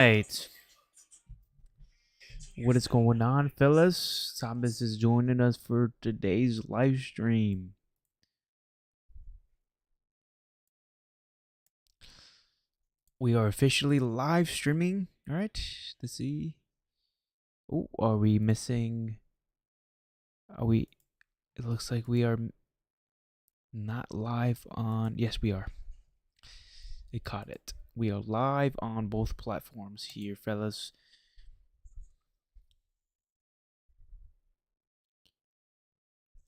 Right. What is going on, fellas? Thomas is joining us for today's live stream. We are officially live streaming. All right. Let's see. Oh, are we missing? Are we? It looks like we are not live on. Yes, we are. It caught it. We are live on both platforms here, fellas.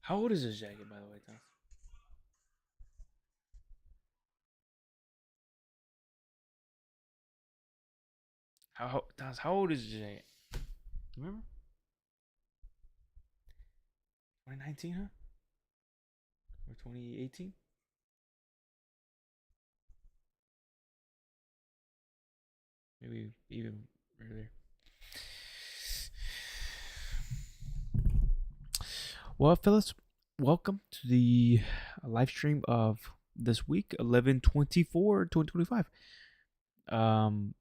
How old is this jacket, by the way, Tom? How old is this jacket? Remember? 2019, huh? Or 2018? Maybe even earlier. Well, fellas, welcome to the live stream of this week, 11/24/2025. Um,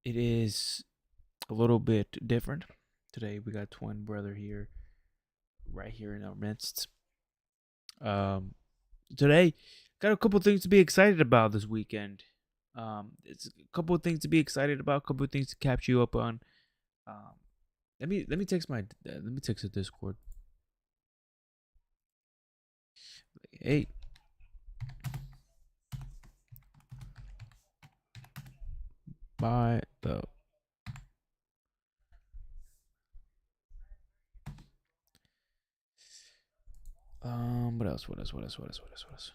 it is a little bit different. Today we got twin brother here, right here in our midst. Um, Today got a couple things to be excited about this weekend. It's a couple of things to be excited about, a couple of things to catch you up on. Um, let me text let me text the Discord. Hey, by the what else? What else? What else? What else? What else? What else?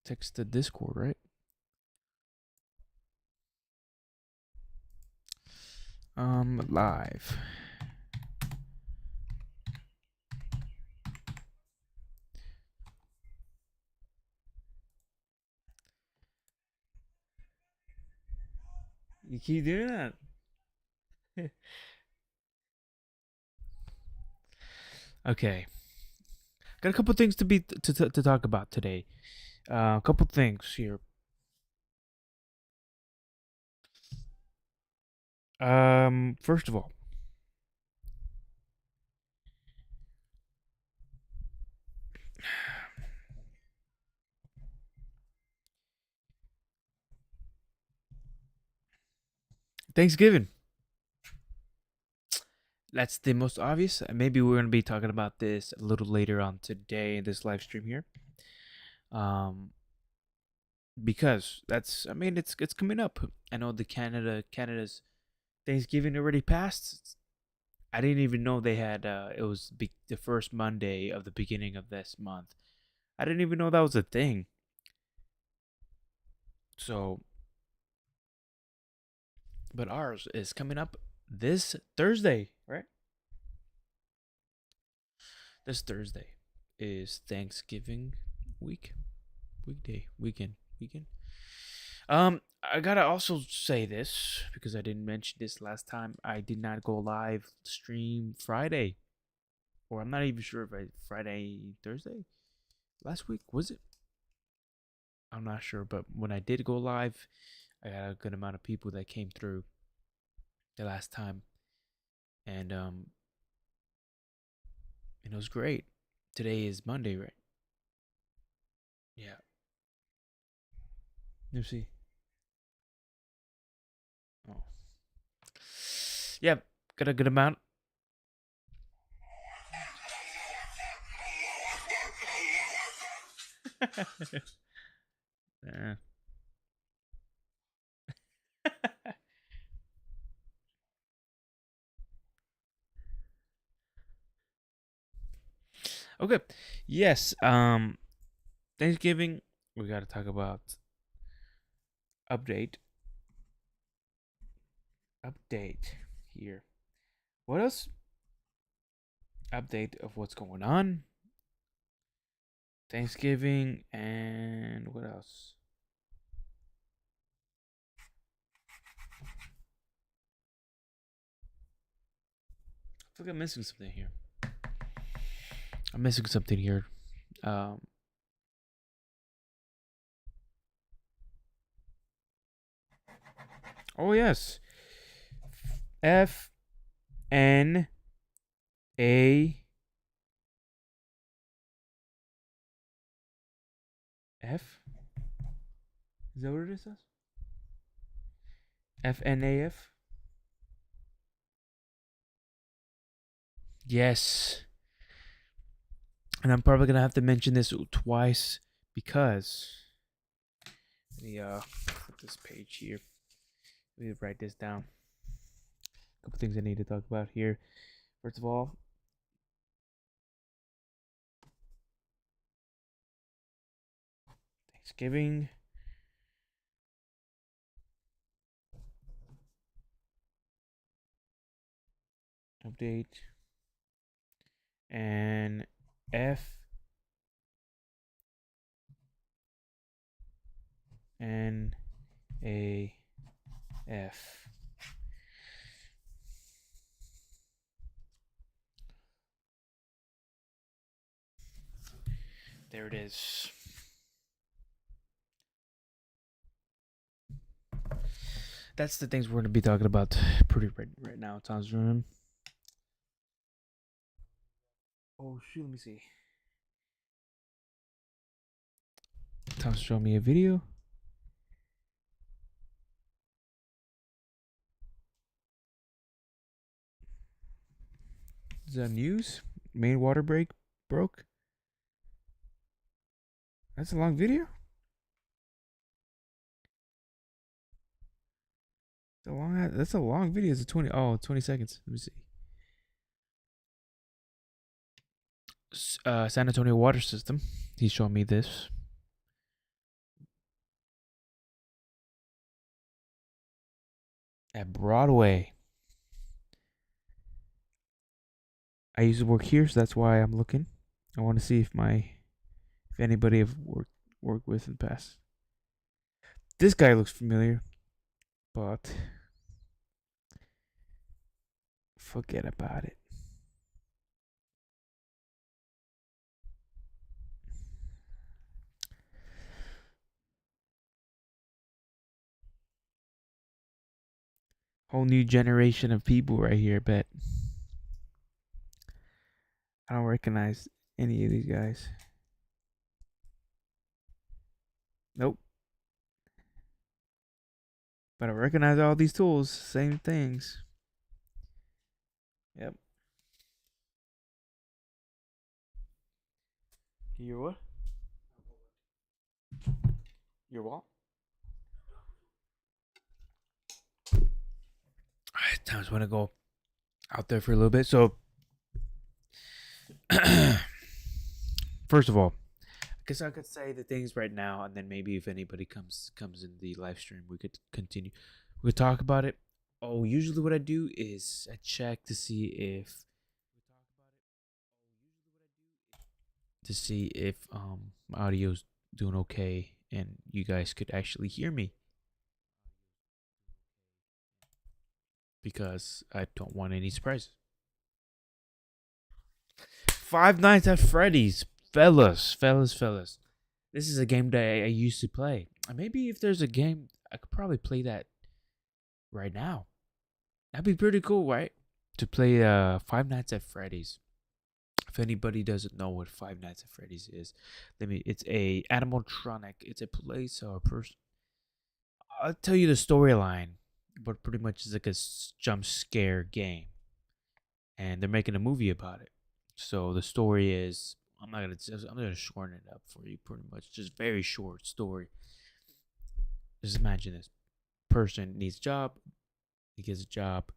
Text the Discord, right? Live. You keep doing that. Okay. Got a couple things to talk about today. A couple things here. First of all, Thanksgiving. That's the most obvious. Maybe we're gonna be talking about this a little later on today in this live stream here. Um, because that's, I mean, it's coming up. I know Canada's Thanksgiving already passed. I didn't even know they had. It was the first Monday of the beginning of this month. I didn't even know that was a thing. So, but ours is coming up this Thursday, right? This Thursday is Thanksgiving week, weekend. I gotta also say this because I didn't mention this last time. I did not go live stream Friday, or I'm not even sure if Friday, Thursday, last week was it? I'm not sure, but when I did go live, I got a good amount of people that came through the last time, and it was great. Today is Monday, right? Yeah. You see. Oh. Yeah, got a good amount. Yeah. Okay. Yes. Thanksgiving. We got to talk about update. Update here. What else? Update of what's going on. Thanksgiving and what else? I feel like I'm missing something here. I'm missing something here. Um. Oh yes. FNA F? Is that what it says? FNAF? Yes. And I'm probably gonna have to mention this twice because let me put this page here. Let me write this down. A couple things I need to talk about here. First of all, Thanksgiving. Update. And F N A F. There it is. That's the things we're going to be talking about pretty right now, Tom's room. Oh, shoot, let me see. Tom's showing me a video. Is that news? Main water break broke? That's a long video? That's a long video. It's a 20 seconds. Let me see. San Antonio water system. He's showing me this. At Broadway. I used to work here, so that's why I'm looking. I want to see if anybody I've worked with in the past. This guy looks familiar, but forget about it. Whole new generation of people right here, bet. I don't recognize any of these guys. Nope. But I recognize all these tools. Same things. Yep. Your what? Your what? Alright, times want to go out there for a little bit. So, first of all, I guess I could say the things right now, and then maybe if anybody comes in the live stream, we could continue. We could talk about it. Oh, usually what I do is I check to see if my audio's doing okay and you guys could actually hear me, because I don't want any surprises. Five Nights at Freddy's, fellas. This is a game that I used to play. Maybe if there's a game, I could probably play that right now. That'd be pretty cool, right? To play Five Nights at Freddy's. If anybody doesn't know what Five Nights at Freddy's is, it's a animatronic. It's a place or a person. I'll tell you the storyline, but pretty much it's like a jump scare game, and they're making a movie about it. So the story is, I'm gonna shorten it up for you, pretty much, just very short story. Just imagine this person needs a job. He gets a job.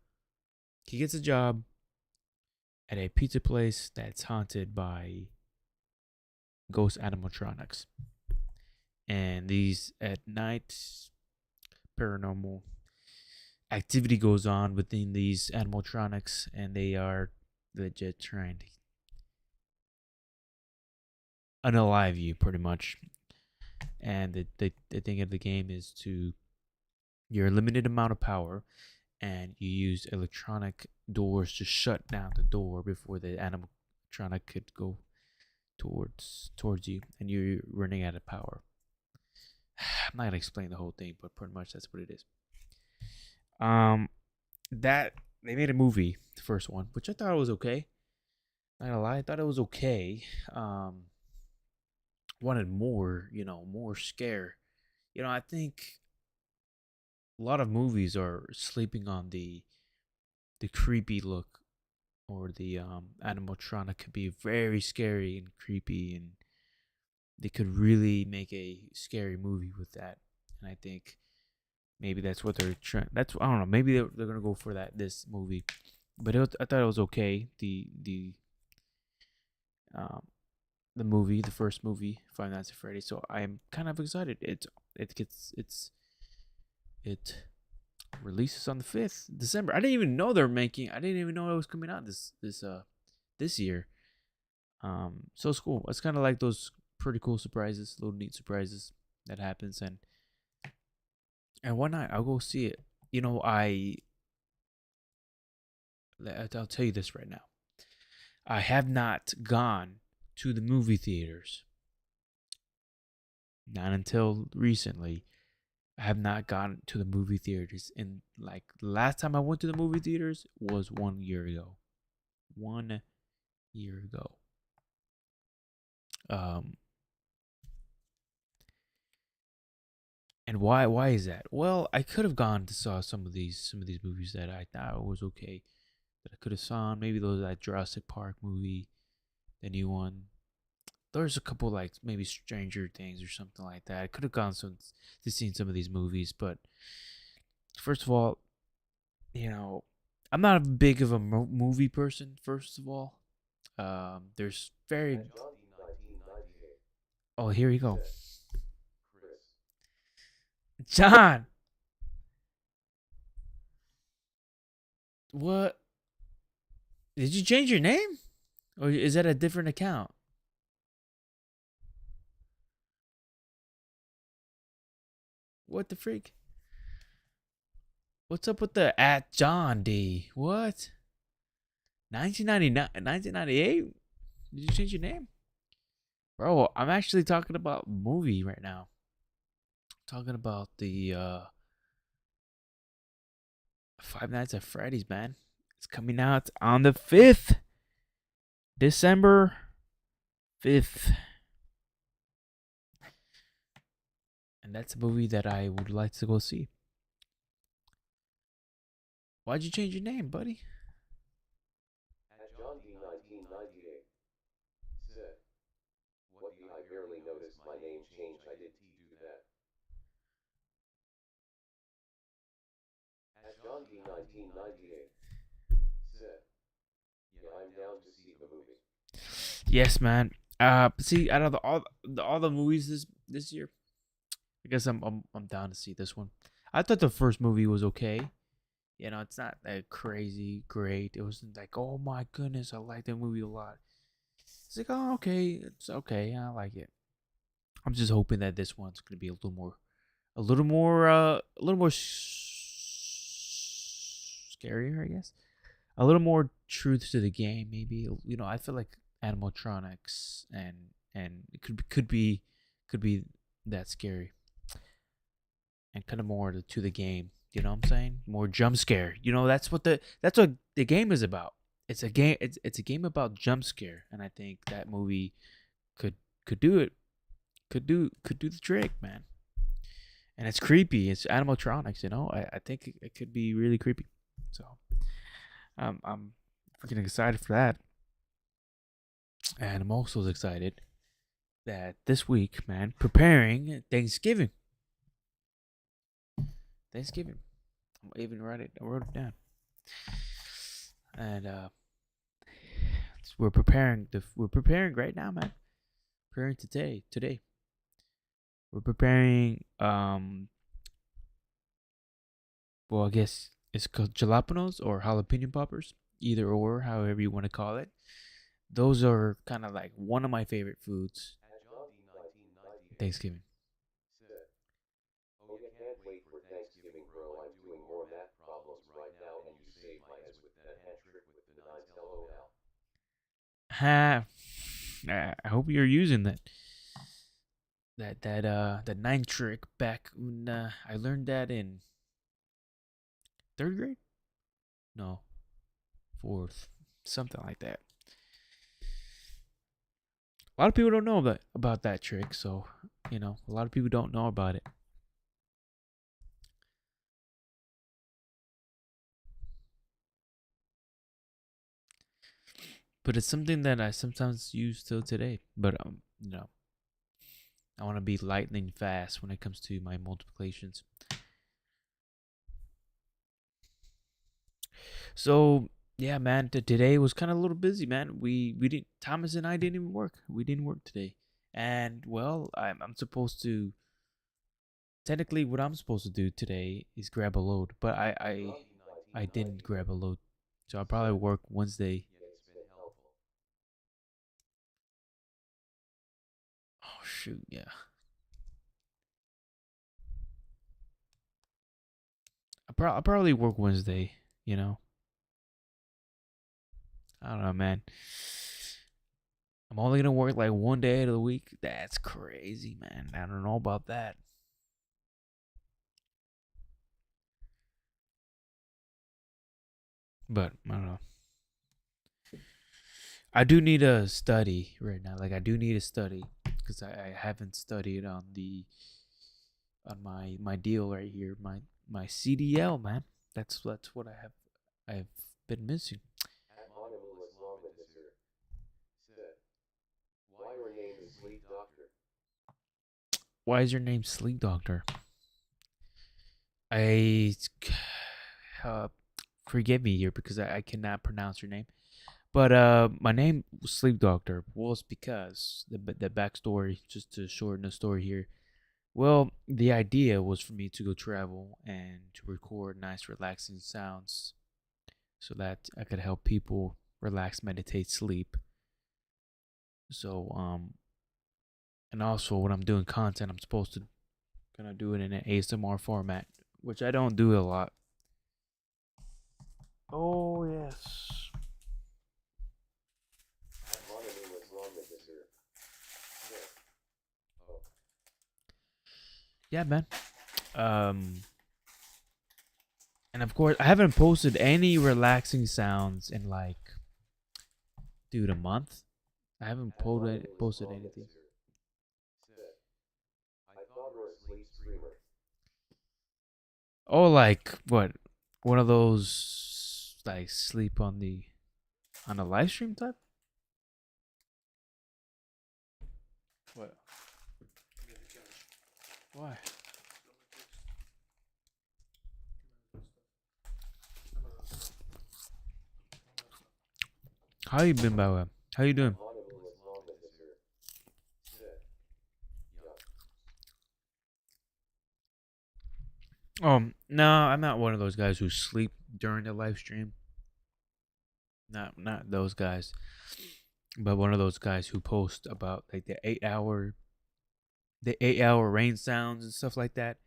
He gets a job at a pizza place that's haunted by ghost animatronics. And these at night, paranormal activity goes on within these animatronics, and they are legit trying to unalive you, pretty much. And the thing of the game is you're a limited amount of power, and you use electronic doors to shut down the door before the animatronic could go towards you, and you're running out of power. I'm not gonna explain the whole thing, but pretty much that's what it is. Um, that they made a movie, the first one, which I thought was okay. Not gonna lie, I thought it was okay. Um, wanted more, more scare. I think a lot of movies are sleeping on the creepy look, or the animatronic could be very scary and creepy, and they could really make a scary movie with that. And I think maybe that's what they're trying. That's, I don't know. Maybe they're gonna go for that this movie, but I thought it was okay. Um the movie, the first movie, Five Nights at Freddy's. So I'm kind of excited. It releases on the 5th December. I didn't even know they're making. I didn't even know it was coming out this year. So it's cool. It's kind of like those pretty cool surprises, little neat surprises that happens, and why not? I'll go see it. You know, I'll tell you this right now. I have not gone to the movie theaters. Not until recently. I have not gone to the movie theaters. And like the last time I went to the movie theaters was 1 year ago. 1 year ago. Um and why is that? Well, I could have gone to saw some of these movies that I thought was okay. That I could have saw. Maybe that Jurassic Park movie, the new one. There's a couple like maybe Stranger Things or something like that. I could have gone to seen some of these movies, but first of all, I'm not a big of a movie person. First of all, there's very. Oh, here we go, John. What? Did you change your name, or is that a different account? What the freak? What's up with the at John D? What? 1999, 1998? Did you change your name? Bro, I'm actually talking about movie right now. Talking about the Five Nights at Freddy's, man. It's coming out on the 5th. December 5th. And that's a movie that I would like to go see. Why'd you change your name, buddy? At John D 1998 said, "What the I barely noticed my name changed, I did T do that." At John D 1998 said, "Yeah, I'm down to see the movie." Yes, man. See, out of all the movies this year, I guess I'm down to see this one. I thought the first movie was okay. It's not that crazy great. It wasn't like, oh my goodness, I like that movie a lot. It's like, oh, okay, it's okay. I like it. I'm just hoping that this one's gonna be a little more scarier, I guess. A little more truth to the game, maybe. I feel like animatronics and it could be that scary, and kind of more to the game. You know what I'm saying? More jump scare. That's what the game is about. It's a game. It's a game about jump scare, and I think that movie could could do it. Could do the trick, man. And it's creepy. It's animatronics. I think it could be really creepy. So I'm freaking excited for that, and I'm also excited that this week, man, preparing Thanksgiving. Thanksgiving. I even I wrote it down. And we're preparing right now, man. Preparing today. We're preparing well, I guess it's called jalapenos or jalapeno poppers, either or, however you want to call it. Those are kind of like one of my favorite foods. At John D 1998 Thanksgiving. said, "Oh yeah, can't wait for Thanksgiving, bro. I'm doing more math problems right now and you saved my ass with that hand trick with the nines, lol." Ha! I hope you're using that nine trick back when I learned that in third grade. No, fourth, something like that. A lot of people don't know about that trick, so a lot of people don't know about it. But it's something that I sometimes use till today. But I want to be lightning fast when it comes to my multiplications. So yeah, man, today was kind of a little busy, man. We didn't Thomas and I didn't even work. We didn't work today, and well, I'm supposed to technically what I'm supposed to do today is grab a load, but I didn't grab a load, so I'll probably work Wednesday. Yet it's been helpful. Oh shoot, yeah. I'll probably work Wednesday. You know, I don't know, man. I'm only gonna work like one day out of the week. That's crazy, man. I don't know about that. But I don't know. I do need to study right now. Like I do need to study because I haven't studied on my deal right here. My CDL, man. That's what I've been missing. Anonymous Lawmatisser said, why your name is SleepDoctor? Why is your name Sleep Doctor? I uh, forgive me here because I cannot pronounce your name. But my name Sleep Doctor was because the backstory, just to shorten the story here. Well, the idea was for me to go travel and to record nice, relaxing sounds, so that I could help people relax, meditate, sleep. So and also when I'm doing content, I'm supposed to kind of do it in an ASMR format, which I don't do a lot. Oh yes. Anonymous Lawmatisser said, oh, Yeah, man. Um, and of course, I haven't posted any relaxing sounds in like, dude, a month. I haven't Anonymous posted anything. Lawmatisser said, I thought you were a sleep streamer. Oh, like what? One of those like sleep on the live stream type. What? Why? How you been, by the way? How you doing? Anonymous Lawmatisser said, yuck. No, I'm not one of those guys who sleep during the live stream. Not those guys, but one of those guys who post about like the 8 hour rain sounds and stuff like that.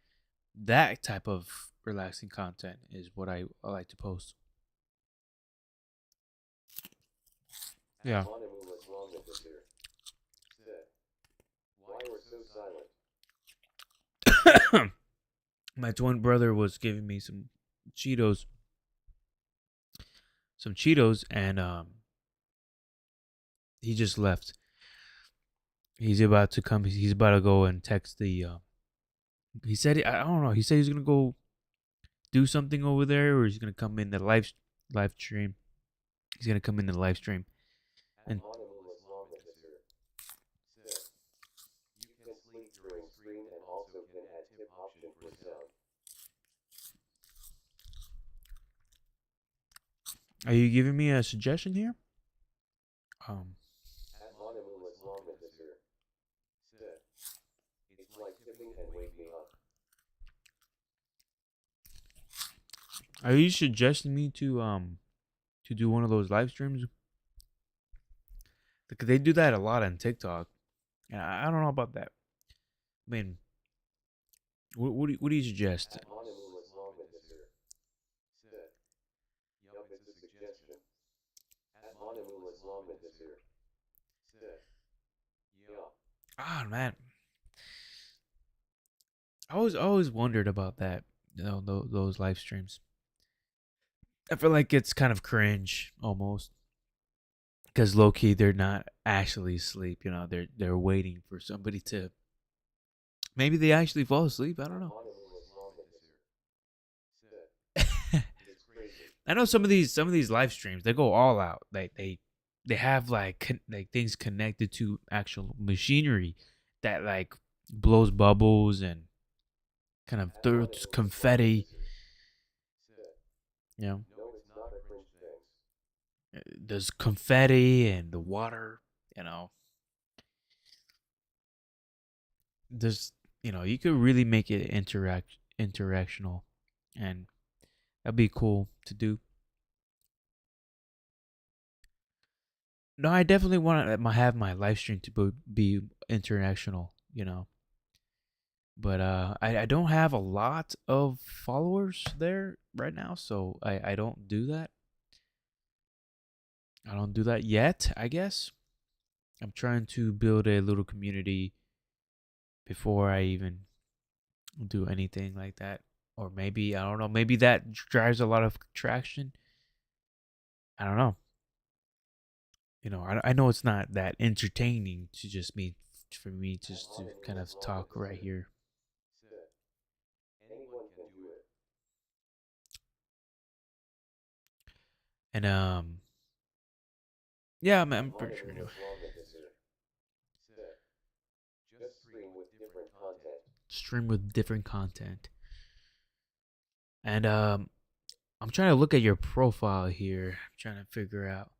That type of relaxing content is what I like to post. Yeah. Anonymous Lawmatisser said, why you were so silent? My twin brother was giving me Cheetos, some Cheetos, and he just left. He's about to come. He's about to go and text the. He said I don't know. He said he's gonna go do something over there, or he's gonna come in the live stream. He's gonna come in the live stream, and Anonymous Lawmatisser said, you can sleep during stream and also can add tip option for sound. are you giving me a suggestion here? Um, Anonymous Lawmatisser said, it's like tipping and wake me up. are you suggesting me to do one of those live streams? Because they do that a lot on TikTok, and I don't know about that. I mean, what do you suggest? Anonymous Lawmatisser said, yup, it's a suggestion. Anonymous Lawmatisser said, yup. Ah, man, I always wondered about that. Those live streams. I feel like it's kind of cringe almost because low key they're not actually asleep. They're waiting for somebody to. Maybe they actually fall asleep. I don't know. It's crazy. I know some of these live streams they go all out. They have like things connected to actual machinery that like blows bubbles and kind of throws confetti. You know, No, it's not a cringe things. there's confetti and the water. You know, there's you could really make it interactional, and that'd be cool to do. No, I definitely want to have my live stream to be international. But I don't have a lot of followers there right now, so I don't do that. I don't do that yet. I guess I'm trying to build a little community before I even do anything like that. Or maybe I don't know. Maybe that drives a lot of traction. I don't know. I know it's not that entertaining to just me for me At just to kind Monomu of as long talk as right here. sit. Anyone can do it. And yeah, At I'm pretty sure Monomu anyway. as long as sit. Just stream with different content. Stream with different content. And I'm trying to look at your profile here. I'm trying to figure out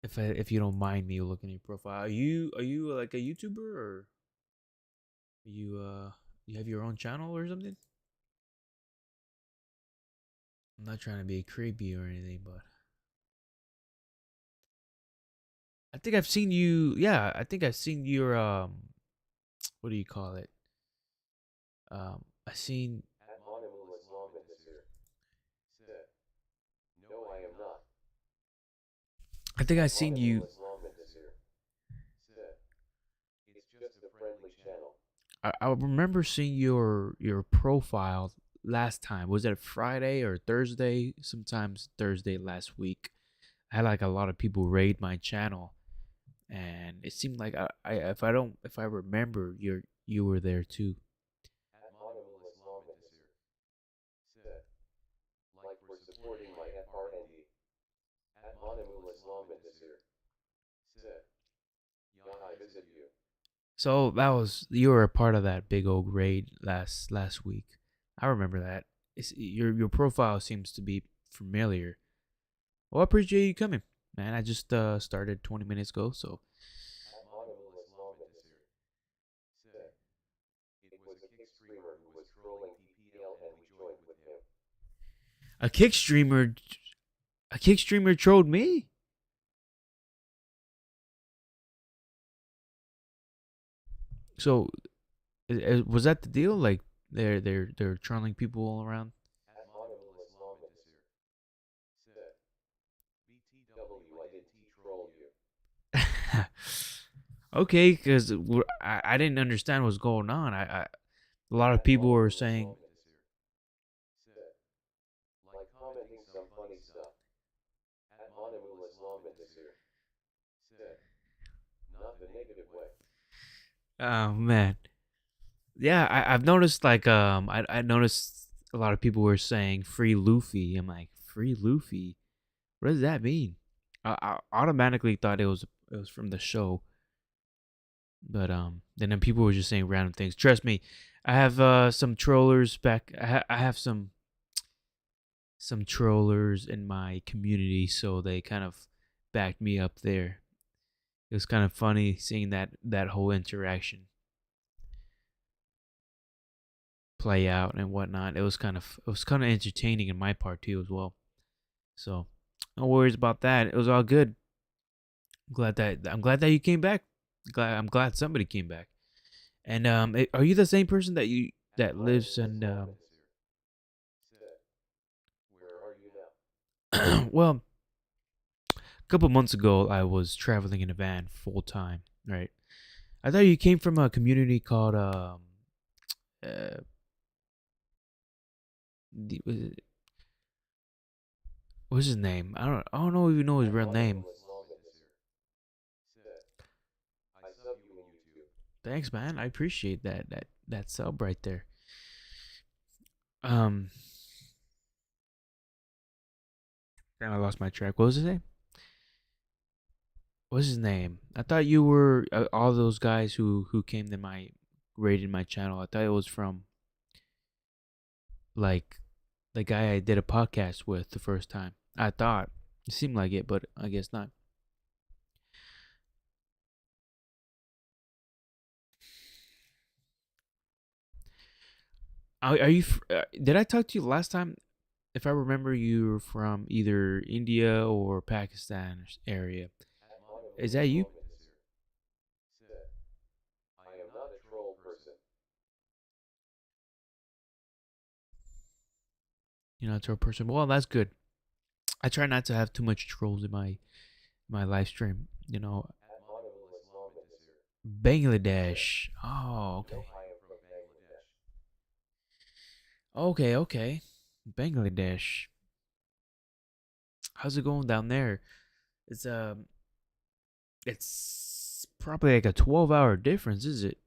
if you don't mind me looking at your profile. Are you like a YouTuber, or you have your own channel or something? I'm not trying to be creepy or anything, but I think I've seen you. Yeah, I think I've seen your what do you call it? I seen. At Monomu as long as sit. No, I am not. I think I At seen Monomu you. as long as sit. It's just a friendly channel. I remember seeing your profile last time. Was it Friday or Thursday? Sometimes Thursday last week. I had like a lot of people raid my channel, and it seemed like if I remember, you were there too. At Monomu as long as sit. Like for supporting my FRND. At Monomu as long as sit. Yeah, I visit you. So you were a part of that big old raid last week. I remember that. Your profile seems to be familiar. Well, I appreciate you coming, man. I just started 20 minutes ago, so At Monomu as long as sit. It was a kick streamer who was trolling TPL and we joined with him. a kick streamer a kick streamer trolled me. So was that the deal? Like they're trolling people all around. At Monomu as long as sit. BTW I did T troll you. Okay, because I didn't understand what's going on. A lot of At people were Monomu as saying, long as sit. Like commenting some funny stuff. At Monomu as long as sit. Not the negative way. "Oh man, yeah." I've noticed I noticed a lot of people were saying "free Luffy." I'm like, "Free Luffy? What does that mean?" I automatically thought it was from the show, but then people were just saying random things. Trust me, I have some trollers back. I have some trollers in my community, so they kind of backed me up there. It was kind of funny seeing that whole interaction play out and whatnot. It was kind of entertaining in my part too as well. So no worries about that. It was all good. I'm glad that you came back. I'm glad somebody came back. And are you the same person At that lives Monomu as in long as sit. Where are you now? well, a couple months ago I was traveling in a van full time, right? I thought you came from a community called uh What's his name? I don't know even know his At real name. Monomoul Islam Desir. Said, I sub you in YouTube. Thanks, man. I appreciate that sub right there. Um, Damn, I lost my track. What was his name? What's his name? I thought you were all those guys who came to my rated my channel. I thought it was from like the guy I did a podcast with the first time. I thought it seemed like it, but I guess not. Are you? Did I talk to you last time? If I remember, you were from either India or Pakistan area. At Monomoul Is that you? Islam Desir. Said, I am not a troll person. You're not a troll person. Well, that's good. I try not to have too much trolls in my live stream. At Monomoul Islam Desir. Said, Bangladesh. Oh, no, okay. I am from Bangladesh. Okay, okay. Bangladesh. How's it going down there? It's it's probably like a 12-hour difference, is it?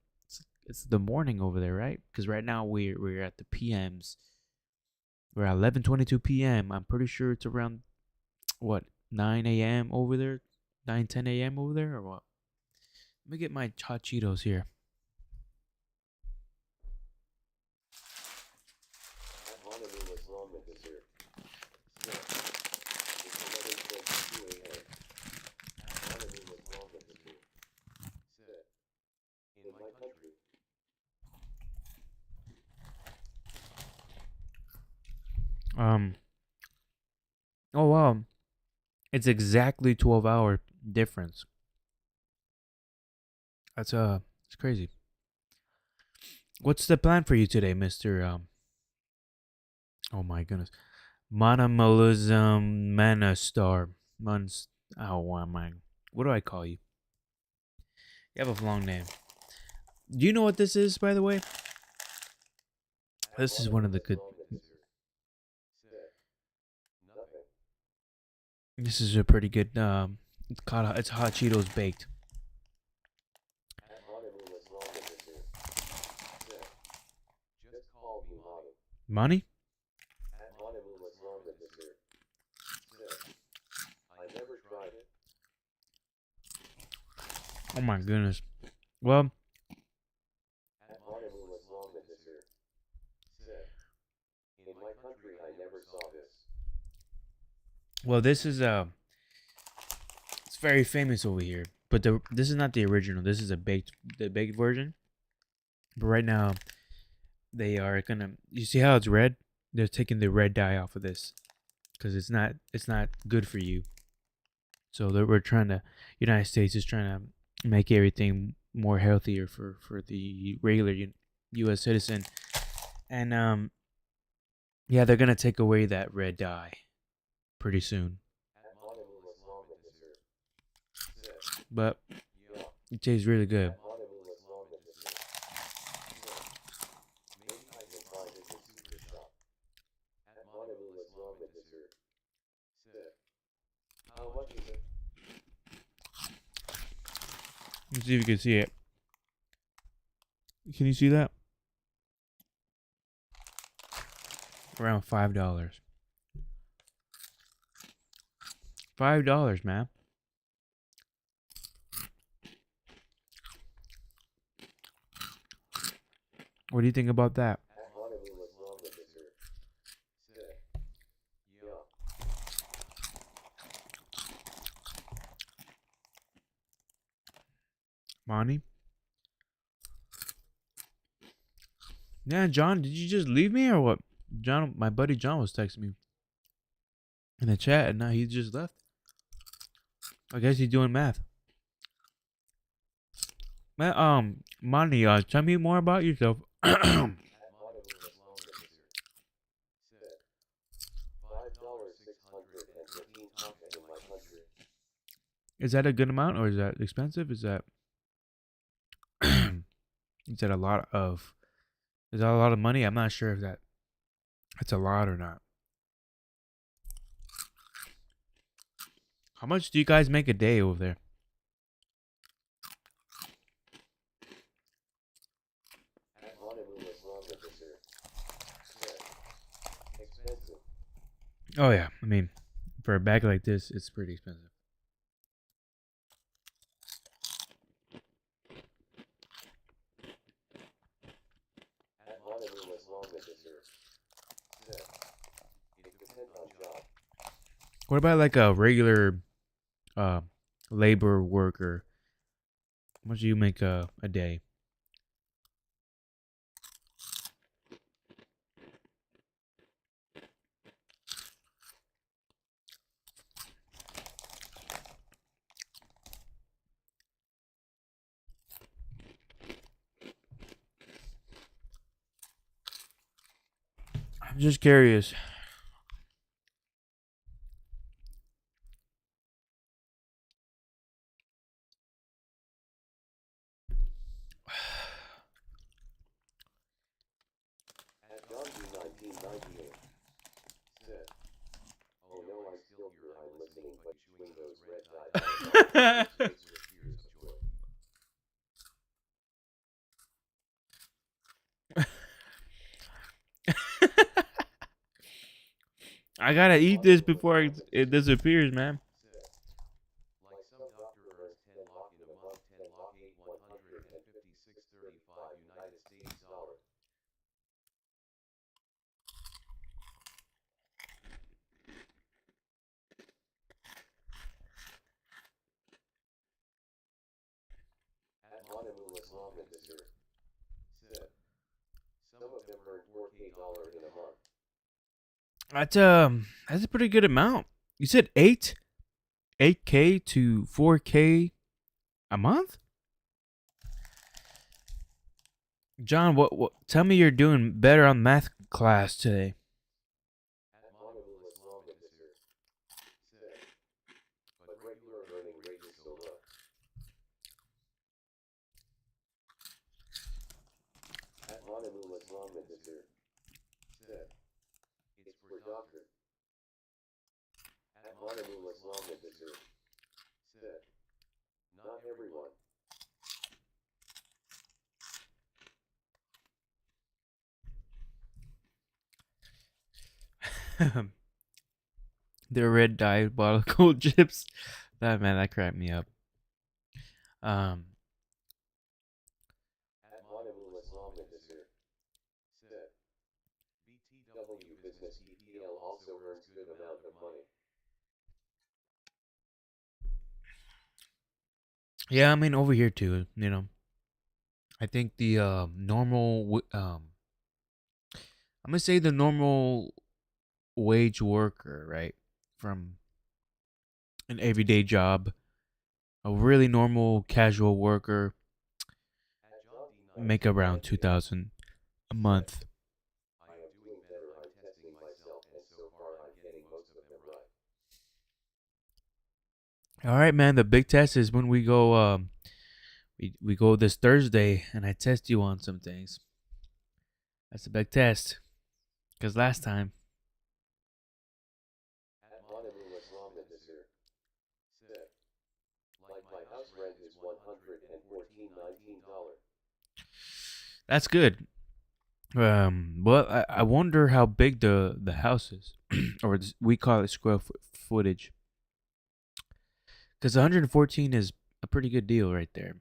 It's the morning over there, right? Because right now we're at the PMs. We're at 11:22 p.m. I'm pretty sure it's around what 9 a.m. over there, 9:10 a.m. over there, or what? Let me get my hot Cheetos here. At Monomoul Islam Desir. Said, it's 11:22 a.m. At Monomoul Islam Desir. Said, in my country. Um. Oh wow, it's exactly 12-hour difference. It's crazy. What's the plan for you today, Mister? Oh my goodness, Monomalism Manastar. Mons. Oh my. What do I call you? You have a long name. Do you know what this is, by the way? At This is one of Monomoul the good. Islam Desir. Said, nothing. This is a pretty good. It's hot Cheetos baked. At Monomoul Islam Desir. Said, just call me Manu. Money? At Monomoul Islam Desir. Said, I never tried it. Oh my goodness. Well, At Monomoul Islam Desir. Said, in my country I never saw this. this is it's very famous over here. But this is not the original. This is the baked version. But right now, they are gonna. You see how it's red? They're taking the red dye off of this because it's not good for you. So we're trying to. United States is trying to make everything more healthier for the regular U.S. citizen, and yeah, they're gonna take away that red dye pretty soon. At Monomoul Islam Desir. Said, But yeah. it tastes really good. At Monomoul Islam Desir. Said, maybe I can find it in super shop. At Monomoul Islam Desir. Said, how much is it? Let's see if you can see it. Can you see that? Around $5. $5, man. What do you think about that? At Monomoul Islam Desir. Said, yeah. Monty? Yeah, John, did you just leave me or what? John, my buddy John was texting me in the chat and now he just left. I guess he's doing math. Man, Monty, tell me more about yourself. At Monomoul Islam Desir. Said, $5,615 in my country. Is that a good amount or is that expensive? Is that is that a lot of is that a lot of money? I'm not sure if that's a lot or not. How much do you guys make a day over there? At Honolulu, Islam, sir. Said. Expensive. Oh yeah, I mean, for a bag like this, it's pretty expensive. At Honolulu, Islam, sir. Said. It depends on job. What about like a regular uh, labor worker? How much do you make a day? I'm just curious. At John B. 1998. Said. Oh no, I still hear I'm listening, but chewing those red dye face with tears of joy. I gotta eat this before it disappears, man. Said. Like some doctor earns 10 lakh in a month, 10 lakh 8 156.35 United States dollar. At Honolulu, Islam, sir. Said. Some of them earn 4K dollar in a month. That's a pretty good amount. You said 8K to 4K a month? John, what tell me you're doing better on math class today. At Honolulu, Islam, sir. Said. But regular earning rate is so low. At Honolulu, Islam, sir. Said. It's for doctor. At Honolulu, Islam, sir. Said. Not everyone. The red diabolical chips. That cracked me up. Um At Honolulu, Islam, sir. Said. BTW Business EPL also earns good amount of money. yeah, I mean over here too, I think the I'm gonna say the normal wage worker, right? From an everyday job, a really normal casual worker At John D. make around 1998. 2,000 a Said. month. I am doing better, I'm testing myself, and so far I'm getting most of them right. All right, man. The big test is when we go. We go this Thursday, and I test you on some things. That's a big test. Cause last time, At Honolulu, Islam, sir. Said. Like my house rent is $114.19. that's good. But I wonder how big the house is, or we call it square footage. Cause 114 is a pretty good deal right there.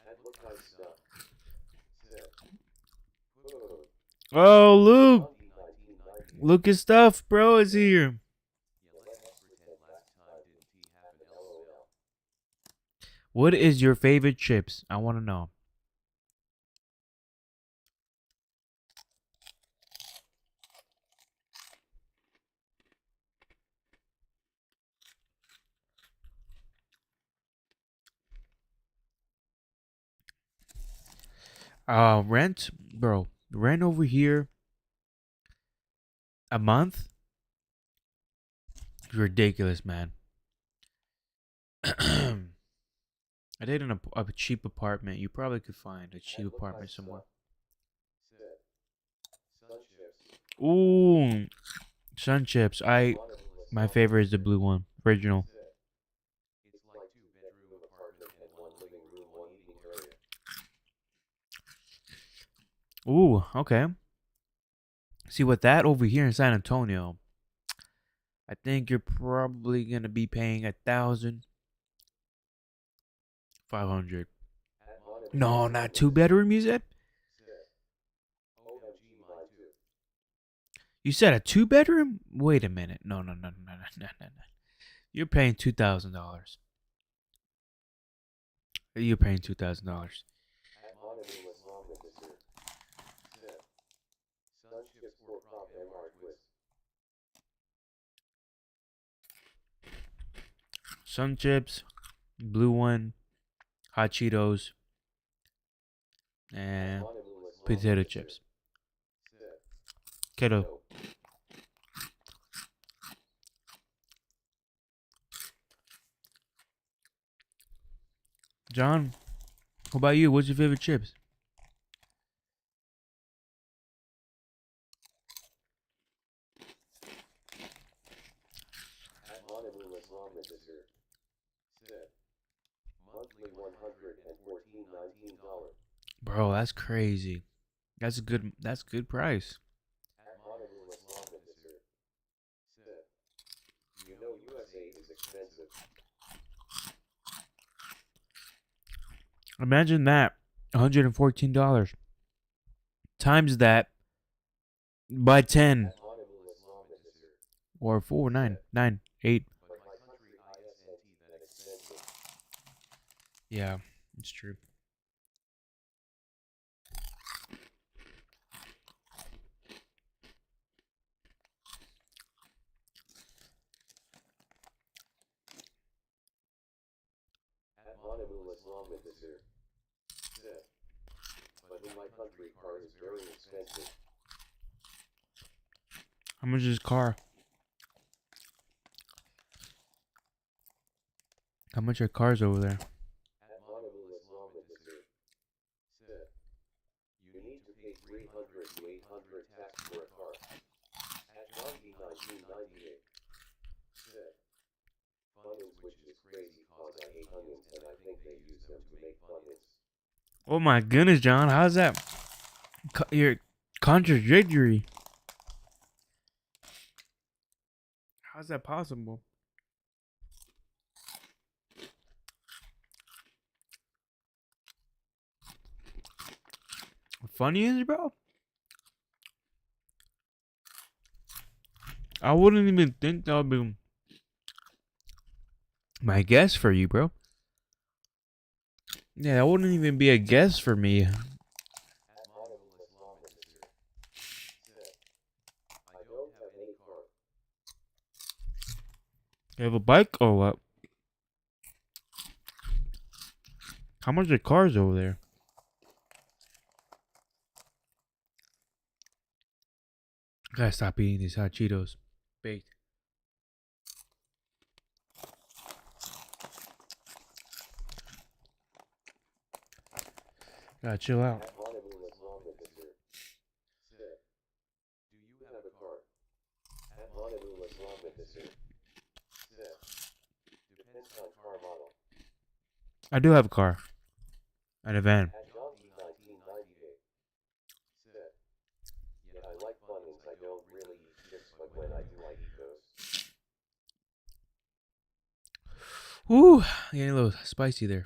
At look nice stuff. Said. Whoa. Oh, At Luke, John D. 1998. Lucas stuff, bro, is here. Yeah, let's pretend last time didn't tea happen, lol. What is your favorite chips? I want to know. Rent, bro. Rent over here a month. Ridiculous, man. I did a cheap apartment. You probably could find a cheap apartment somewhere. Sit. Sun chips. Ooh, sun chips. Monolith My Islamic favorite is the dessert. blue one, original. Sit. It's like two-bedroom apartment and one living room, one eating area. Ooh, okay. See, with that over here in San Antonio, I think you're probably gonna be paying 1,500. At Monolith No, not Islamic two dessert. bedroom. You said. Sit. OMG, mine too. You said a two bedroom. Wait a minute. No, no, no, no, no, no, no, no. You're paying $2,000. You're paying $2,000. At Monolith Islamic dessert. Sit. Sun chips pork chop MR twist. Sun chips, blue one, hot Cheetos, At and Monolith potato Islamic dessert. chips. Sit. Keto. Keto. John, what about you? What's your favorite chips? At Monolith Islamic dessert. Sit. Monthly $114.19. Bro, that's crazy. That's a good. That's a good price. At Monolith Islamic dessert. Sit. You know USA is expensive. Imagine that, $114 times that by 10 At Monolith Islamic dessert. or 4, 9, 9, 8. But my country isn't that expensive. Yeah, it's true. At Monolith Islamic dessert. Sit. But in my country car is very expensive. How much is this car? How much are cars over there? At Monolith Islamic dessert. Sit. You need to pay 300 to 800 tax for a car. At John B 1998. Sit. Funyuns, which is crazy cause I hate onions and I think they use them to make funyuns. Oh my goodness, John. How's that? You're contradictory. How's that possible? Funny is, bro. I wouldn't even think that would be my guess for you, bro. Yeah, that wouldn't even be a guess for me. At Monolith Islamic dessert. Sit. I don't have any car. You have a bike or what? How much are cars over there? I gotta stop eating these hot Cheetos. Baked. Gotta chill out. At Monolith Islamic dessert. Sit. Do you have a car? At Monolith Islamic dessert. Sit. Depends on car model. I do have a car. And a van. At John B 1998. Sit. Yeah, I like funyuns. I don't really eat chips, but when I do, I eat those. Woo! Getting a little spicy there.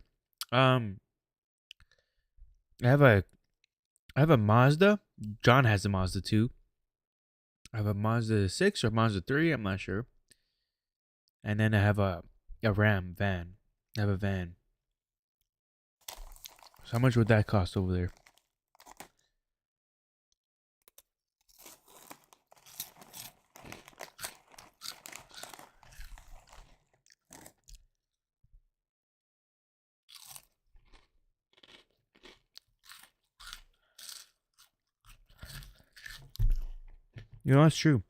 I have a Mazda. John has a Mazda 2. I have a Mazda 6 or Mazda 3, I'm not sure. And then I have a Ram van. I have a van. So how much would that cost over there? You know, that's true.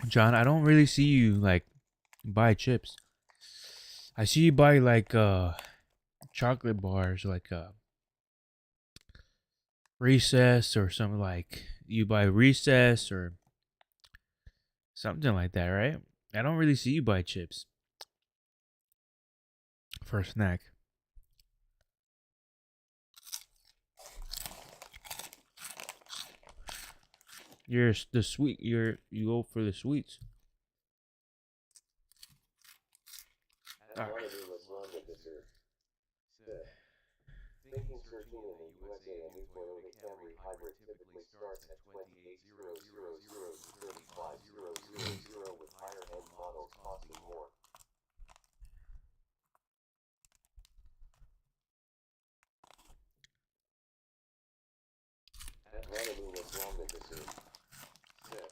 John, I don't really see you like buy chips. I see you buy like chocolate bars, like Recess or something, like you buy Recess or something like that, right? I don't really see you buy chips for a snack. You're the sweet. You go for the sweets. At Monamu Islamic Desert. Said. Thinking searching in the USA a new Toyota Camry hybrid typically starts at 28,000 to 35,000 with higher end models costing more. At Monamu Islamic Desert. Said.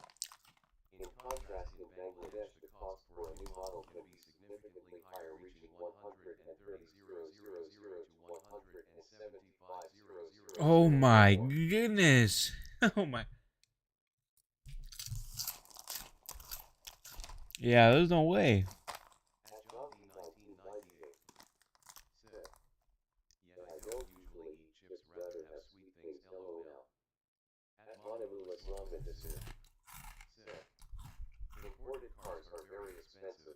In contrast, in Bangladesh, the cost for a new model can be significantly higher, reaching 130,000 to 175,000 Oh or my more. goodness! Oh my. Yeah, there's no way. At John D. 1998. Said. Yet I don't usually eat chips, rather have sweet things. LOL. At Monamu Islamic Desert. Said. Imported cars are very expensive.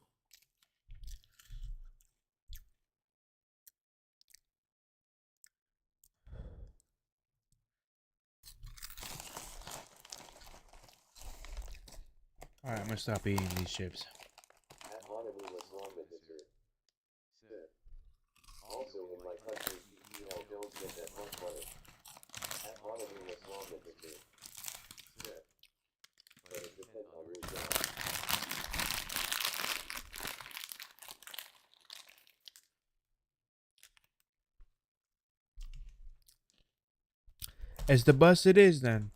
All right, I'm gonna stop eating these chips. At Monamu Islamic Desert. Said. Also in my country, PPL don't get that much money. At Monamu Islamic Desert. Said. But it depends on your job. As the bus it is then.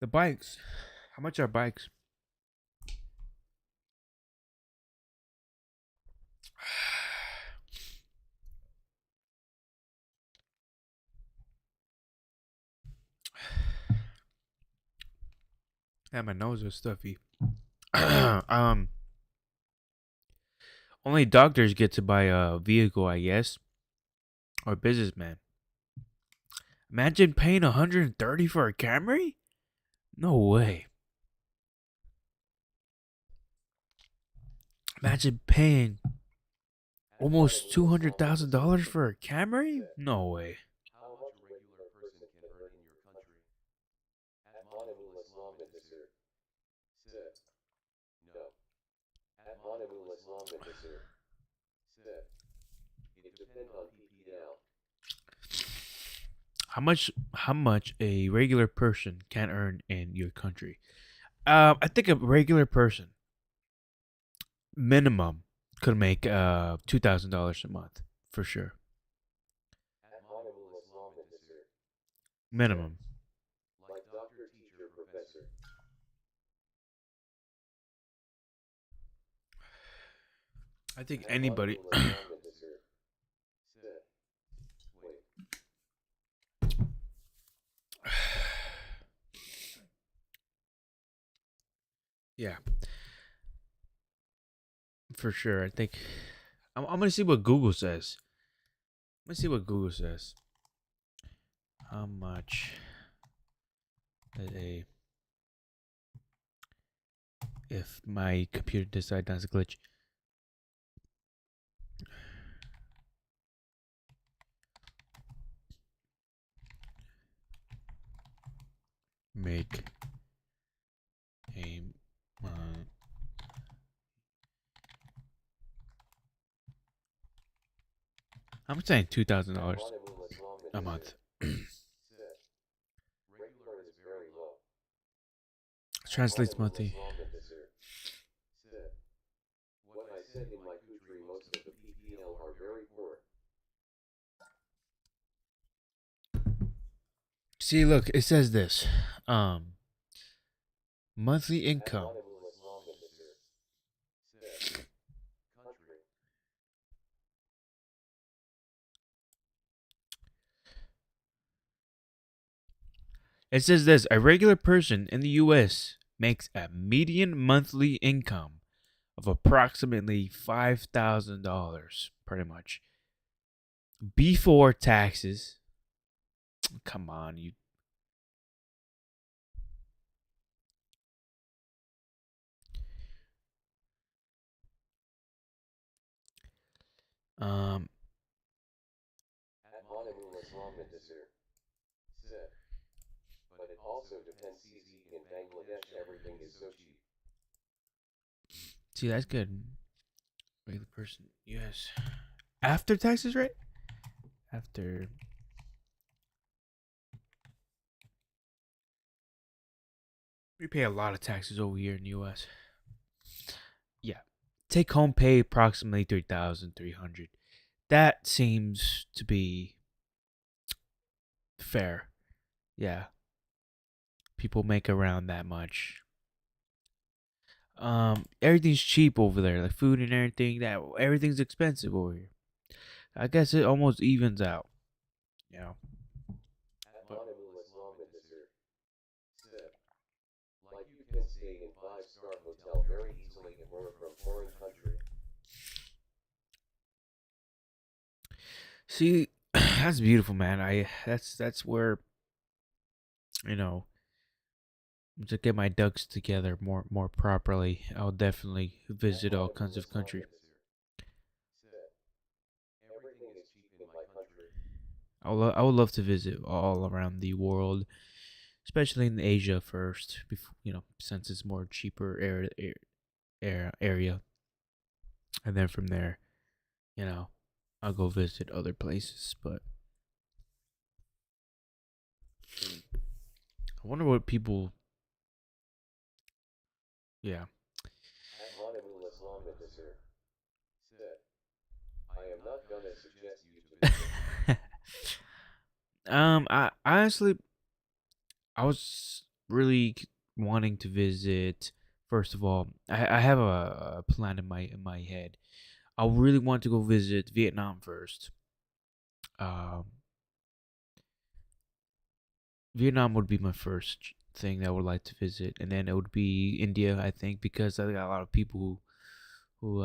The bikes. How much are bikes? Yeah, my nose is stuffy. um, Only doctors get to buy a vehicle, I guess, or businessman. Imagine paying 130 for a Camry? No way. Imagine paying At almost Monamu Islamic Desert. $200,000 for a Camry? Said. No way. How much a regular person can earn in your country? At Monamu Islamic Desert. Said. No. At Monamu Islamic Desert. Said. It depends on PPL. How much a regular person can earn in your country? I think a regular person minimum could make $2,000 a month for sure. At Monamu Islamic Desert. Said. Minimum. Like doctor, teacher, professor. I think At anybody. Monamu Islamic Desert. Said. Wait. Yeah, for sure. I think I'm gonna see what Google says. I'm gonna see what Google says. How much did a if my computer decides that's a glitch? Make a month. I'm saying At $2,000 Monamu Islamic a Desert. month. Said. Regular is very low. At Translates Monamu monthly. Islamic Desert. Said. What I said, in my country most of the PPL are very poor. See, look, it says this. Monthly At income. Monamu Islamic Desert. Said. Country. It says this: a regular person in the U.S. makes a median monthly income of approximately $5,000, pretty much, before taxes. Come on, you. Um, At Manamul Islamic Desir. Said. But it also depends CZ in Bangladesh everything is so cheap. see, that's good. Regular person, yes. After taxes, right? After we pay a lot of taxes over here in the U.S. Yeah, take home pay approximately 3,300. That seems to be fair. Yeah, people make around that much. Everything's cheap over there, like food and everything. That everything's expensive over here. I guess it almost evens out, you know. At But Manamul Islamic Desir. Said. Like you can stay in 5-star hotel very easily and work from foreign country. see, that's beautiful, man. That's where you know to get my ducks together more properly. I'll definitely At visit all kinds Manamul of country. Islamic Desir. Said. Everything is cheap in my country. I would love to visit all around the world, especially in Asia first. Before since it's more cheaper area, and then from there, you know, I'll go visit other places. But I wonder what people. Yeah. At Manamul Islamic Desir. Said. I am not gonna suggest you to visit. I honestly, I was really wanting to visit. First of all, I have a plan in my head. I really want to go visit Vietnam first. Um, Vietnam would be my first thing that I would like to visit, and then it would be India, I think, because I got a lot of people who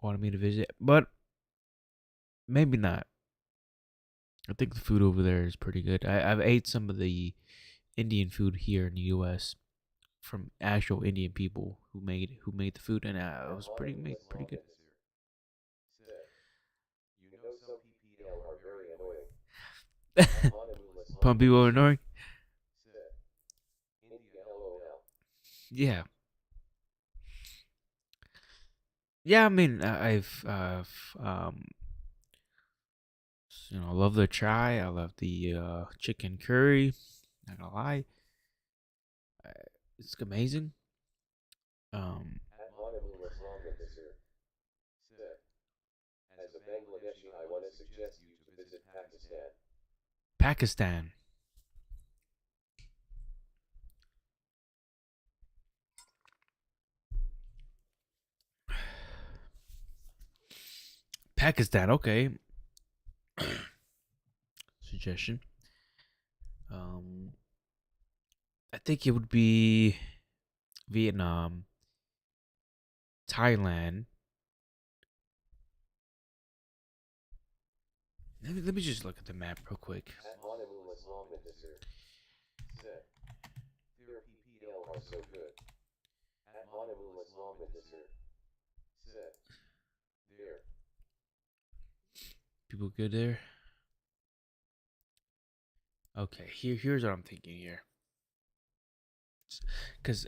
wanted me to visit, but maybe not. I think the food over there is pretty good. I've ate some of the Indian food here in the U.S. from actual Indian people who made the food, and it At was pretty Manamul made pretty Islamic Desir. Said. You know some PPL are very annoying. At good. Manamul Some Islamic people are Desir. annoying. Said. India LOL. Yeah, yeah. I mean, I love the chai. I love the chicken curry. Not gonna lie, uh, it's amazing. Um, At Manamul Islamic Desir. Said. As a Bangladeshi I wanna suggest you to visit Pakistan. Pakistan. Pakistan. Okay. Suggestion. Um, I think it would be Vietnam, Thailand. Let me just look at the map real quick. At Manamul Islamic Desir. Said. Their PPL are so good. At Manamul Islamic Desir. Said. There. People good there. Okay, here's what I'm thinking here, because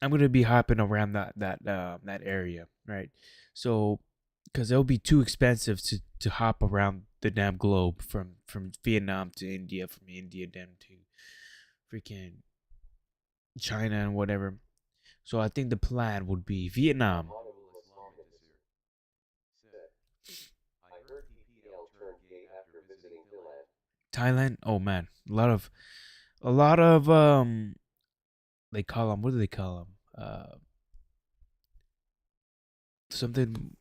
I'm gonna be hopping around that area, right? So, because it'll be too expensive to hop around the damn globe from Vietnam to India, from India then to freaking China and whatever. So I think the plan would be At Vietnam, Manamul Islamic Desir. Said. I heard PPL turned gay after visiting Thailand. Thailand. Oh man, a lot of they call them, what do they call them? Something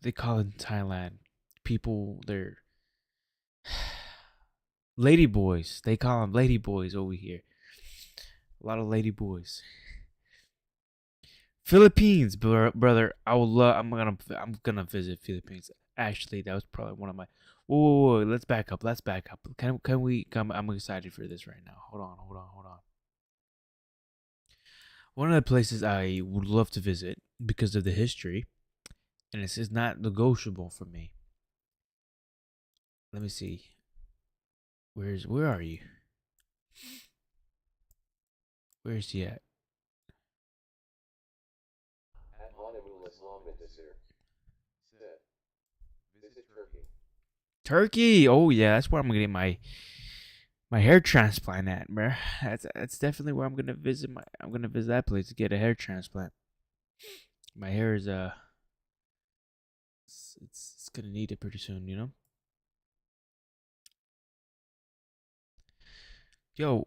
they call in Thailand. People they're lady boys. They call them lady boys over here. A lot of lady boys. Philippines, brother. I would love. I'm gonna visit Philippines. Actually, that was probably one of my. Whoa, whoa, whoa, let's back up. Let's back up. Can we come? I'm excited for this right now. Hold on. One of the places I would love to visit because of the history, and this is not negotiable for me. Let me see. Where are you? Where is he at? At Monamul Islam Intisir. Said. Visit Turkey. Turkey. Oh yeah, that's where I'm gonna get my hair transplant at, bro. That's definitely where I'm gonna visit. I'm gonna visit that place to get a hair transplant. My hair is it's gonna need it pretty soon, you know. Yo,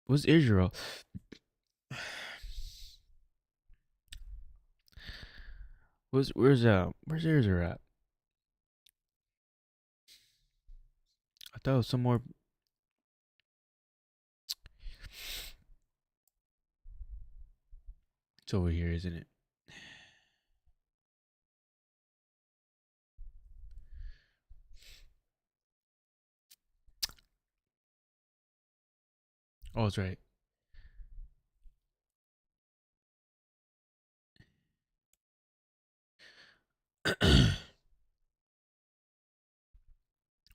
what's Israel? Where's Israel at? I thought it was somewhere. It's over here, isn't it? Oh, it's right.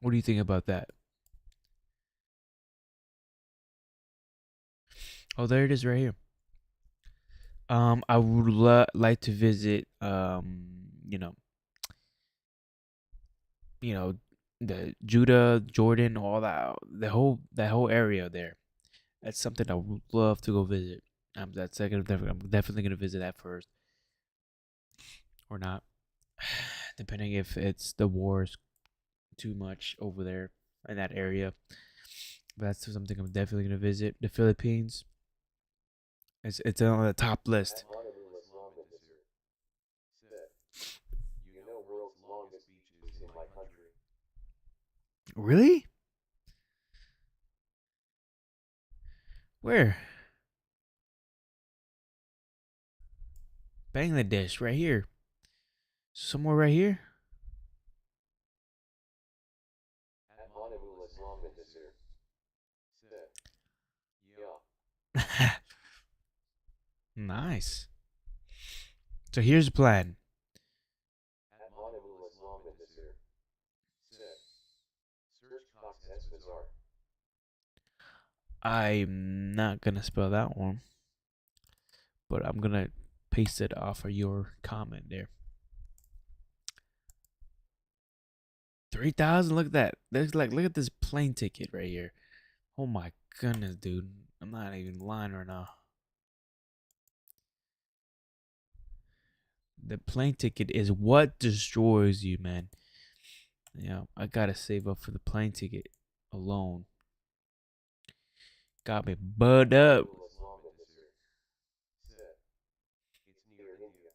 What do you think about that? Oh, there it is, right here. I would like to visit. You know, the Judah, Jordan, all that whole area there. That's something I would love to go visit. That's second. I'm definitely gonna visit that first, or not, depending if it's the wars too much over there in that area. But that's something I'm definitely gonna visit. The Philippines. It's on the top list. At Monamul Islam Intisir. Said. You know world's longest beach is in my country. Really? Where? Bangladesh, right here. Somewhere right here. At Monamul Islam Intisir. Said. Yeah. Nice. So here's the plan. At Monamul Islam Intisir. Said. Search Cox S. Bazaar. I'm not gonna spell that one, but I'm gonna paste it off of your comment there. 3,000. Look at that. Look at this plane ticket right here. Oh my goodness, dude. I'm not even lying right now. The plane ticket is what destroys you, man. Yeah, I gotta save up for the plane ticket alone. Got me bud up. Monamul Islam Intisir. Said. It's near India.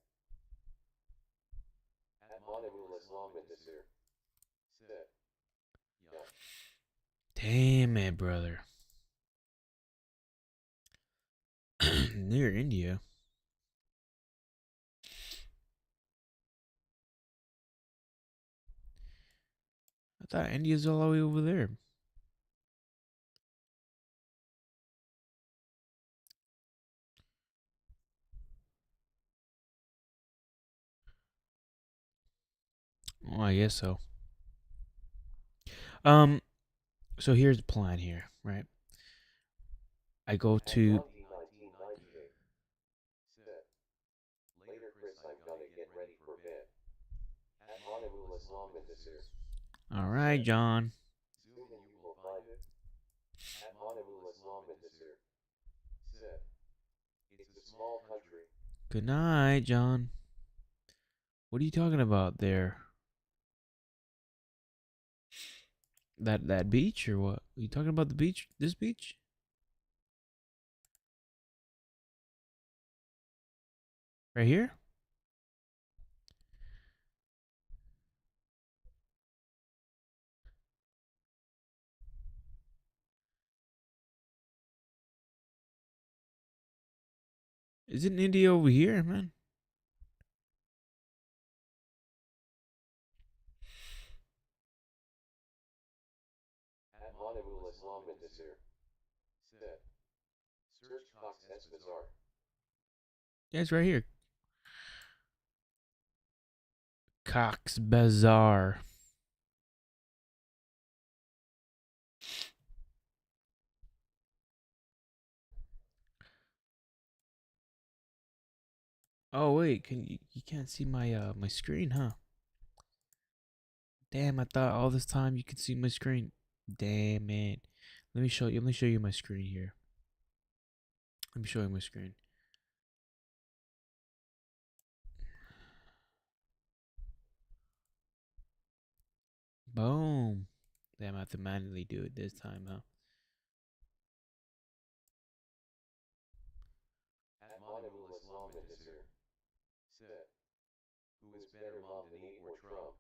At Monamul Islam Intisir. Said. Yeah. Damn it, brother. Near India. I thought India's all the way over there. Oh, I guess so. Um, so here's the plan here, right? I go At to. Yankee 1998. Said. Later Chris I'm gonna get ready for bed. At Monamul Islam Intisir. All right, Said. John. Soon you will find it. At Monamul Islam Intisir. Said. It's a small country. Good night, John. What are you talking about there? That beach or what? Are you talking about the beach? This beach? Right here? Isn't India over here, man? At Manamul Islam Intisir. Said. Search Cox S Bazaar. Yeah, it's right here. Cox Bazaar. Oh wait, you can't see my screen, huh? Damn, I thought all this time you could see my screen. Damn it. Let me show you. Let me show you my screen here. Let me show you my screen. Boom. Damn, I have to manually do it this time, huh? At Manamul Islam Intisir. Said. Who is better, Mamdani or Trump?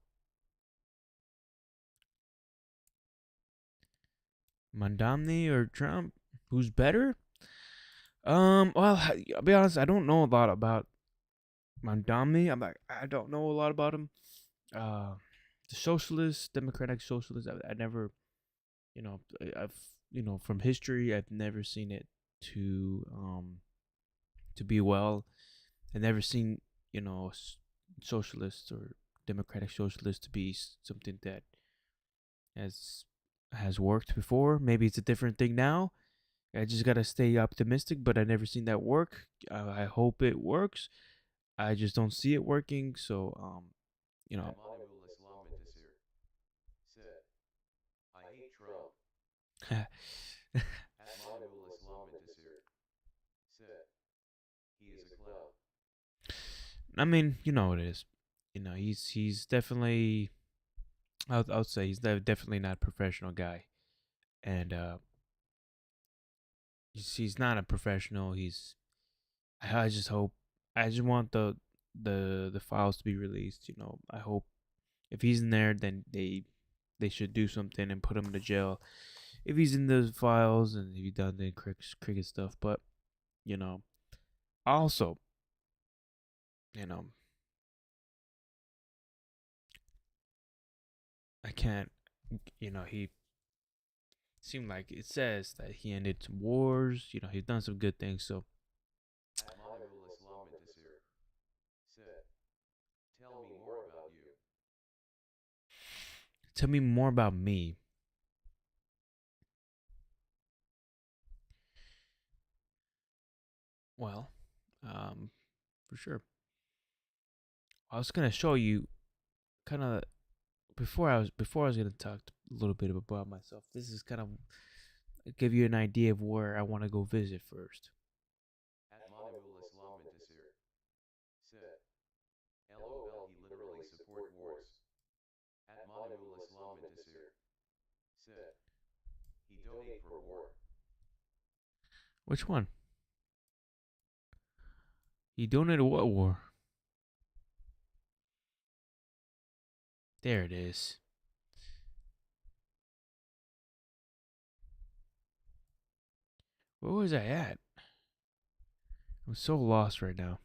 Mandamni or Trump? Who's better? Well, I'll be honest. I don't know a lot about Mandamni. I don't know a lot about him. Uh, the socialist, democratic socialist. I never, I've, from history, I've never seen it to to be well. I've never seen, socialists or democratic socialists to be something that has has worked before. Maybe it's a different thing now. I just gotta stay optimistic, but I never seen that work. I hope it works. I just don't see it working. So, you know, At Manamul Islam Intisir. Said. I hate Trump. At Manamul Islam Intisir. Said. He is a clown. I mean, you know what it is. He's definitely. I would say he's definitely not a professional guy, and he's not a professional. I just hope. I just want the files to be released. I hope if he's in there, then they should do something and put him to jail. If he's in those files and if he done the cricket stuff, but you know, also, you know, I can't. He seemed like it says that he ended some wars. He's done some good things. So At Manamul Islam Intisir. Said. Tell me more about you. tell me more about me. Well, for sure. I was gonna show you kind of before I was gonna talk a little bit about myself. This is kind of give you an idea of where I want to go visit first. At Manamul Islam Intisir. Said. LOL, he literally support wars. At Manamul Islam Intisir. Said. He donate for war. Which one? He donated what war? There it is. Where was I at? I'm so lost right now.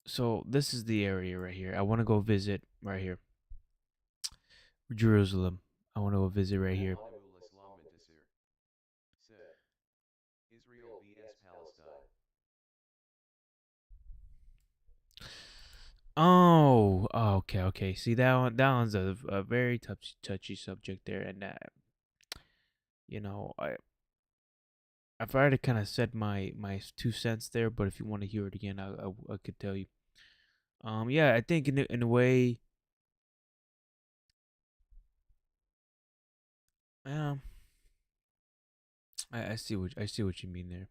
So this is the area right here. I want to go visit right here, Jerusalem. I want to go visit right At here. Manamul Islam Intisir. Said. Israel vs Palestine. Oh, okay, okay. See that one's a very touchy subject there, and I I've already kind of said my 2 cents there, but if you want to hear it again, I could tell you. Yeah, I think in a way, yeah, I see what you mean there.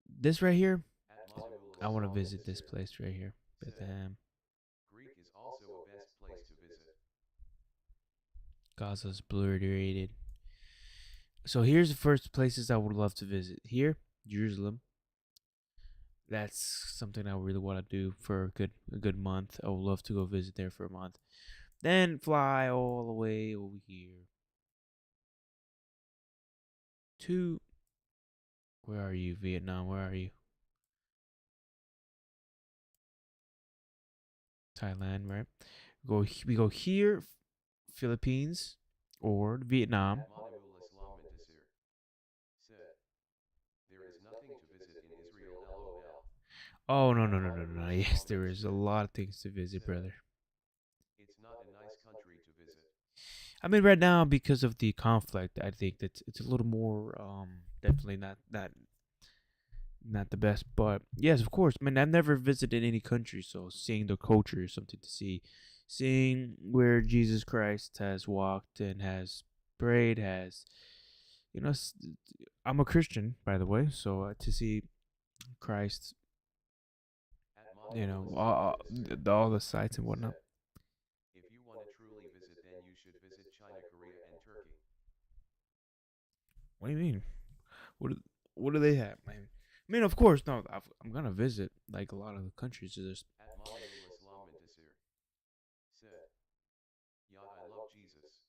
This right here, At Manamul I want to Islam visit this Intisir. place right here, Said. Bethlehem. Greek is also a best place to visit. Gaza's obliterated. So here's the first places I would love to visit. Here, Jerusalem. That's something I really want to do for a good month. I would love to go visit there for a month. Then fly all the way over here to Where are you, Vietnam? Where are you? Thailand, right? We go here, Philippines, or Vietnam. At Monumulus Lamentisir. Said. There is nothing to visit in Israel lol. Oh no At no no no no! Monumulus Yes, there is a Lamentisir. lot of things to visit, Said. brother. It's not a nice country to visit. I mean, right now because of the conflict, I think that it's a little more definitely not the best. But yes, of course. I mean, I've never visited any country, so seeing the culture is something to see. Seeing where Jesus Christ has walked and has prayed, has you know, I'm a Christian, by the way, so to see Christ, At Monumulus Lamentisir. all the sights and whatnot. Said. If you want to truly visit, then you should visit China, Korea, and Turkey. What do you mean? What do, what do they have, man? I mean, of course, no. I'm gonna visit like a lot of the countries. There's At Monumulus Lamentisir. Said. Yeah, I love Jesus.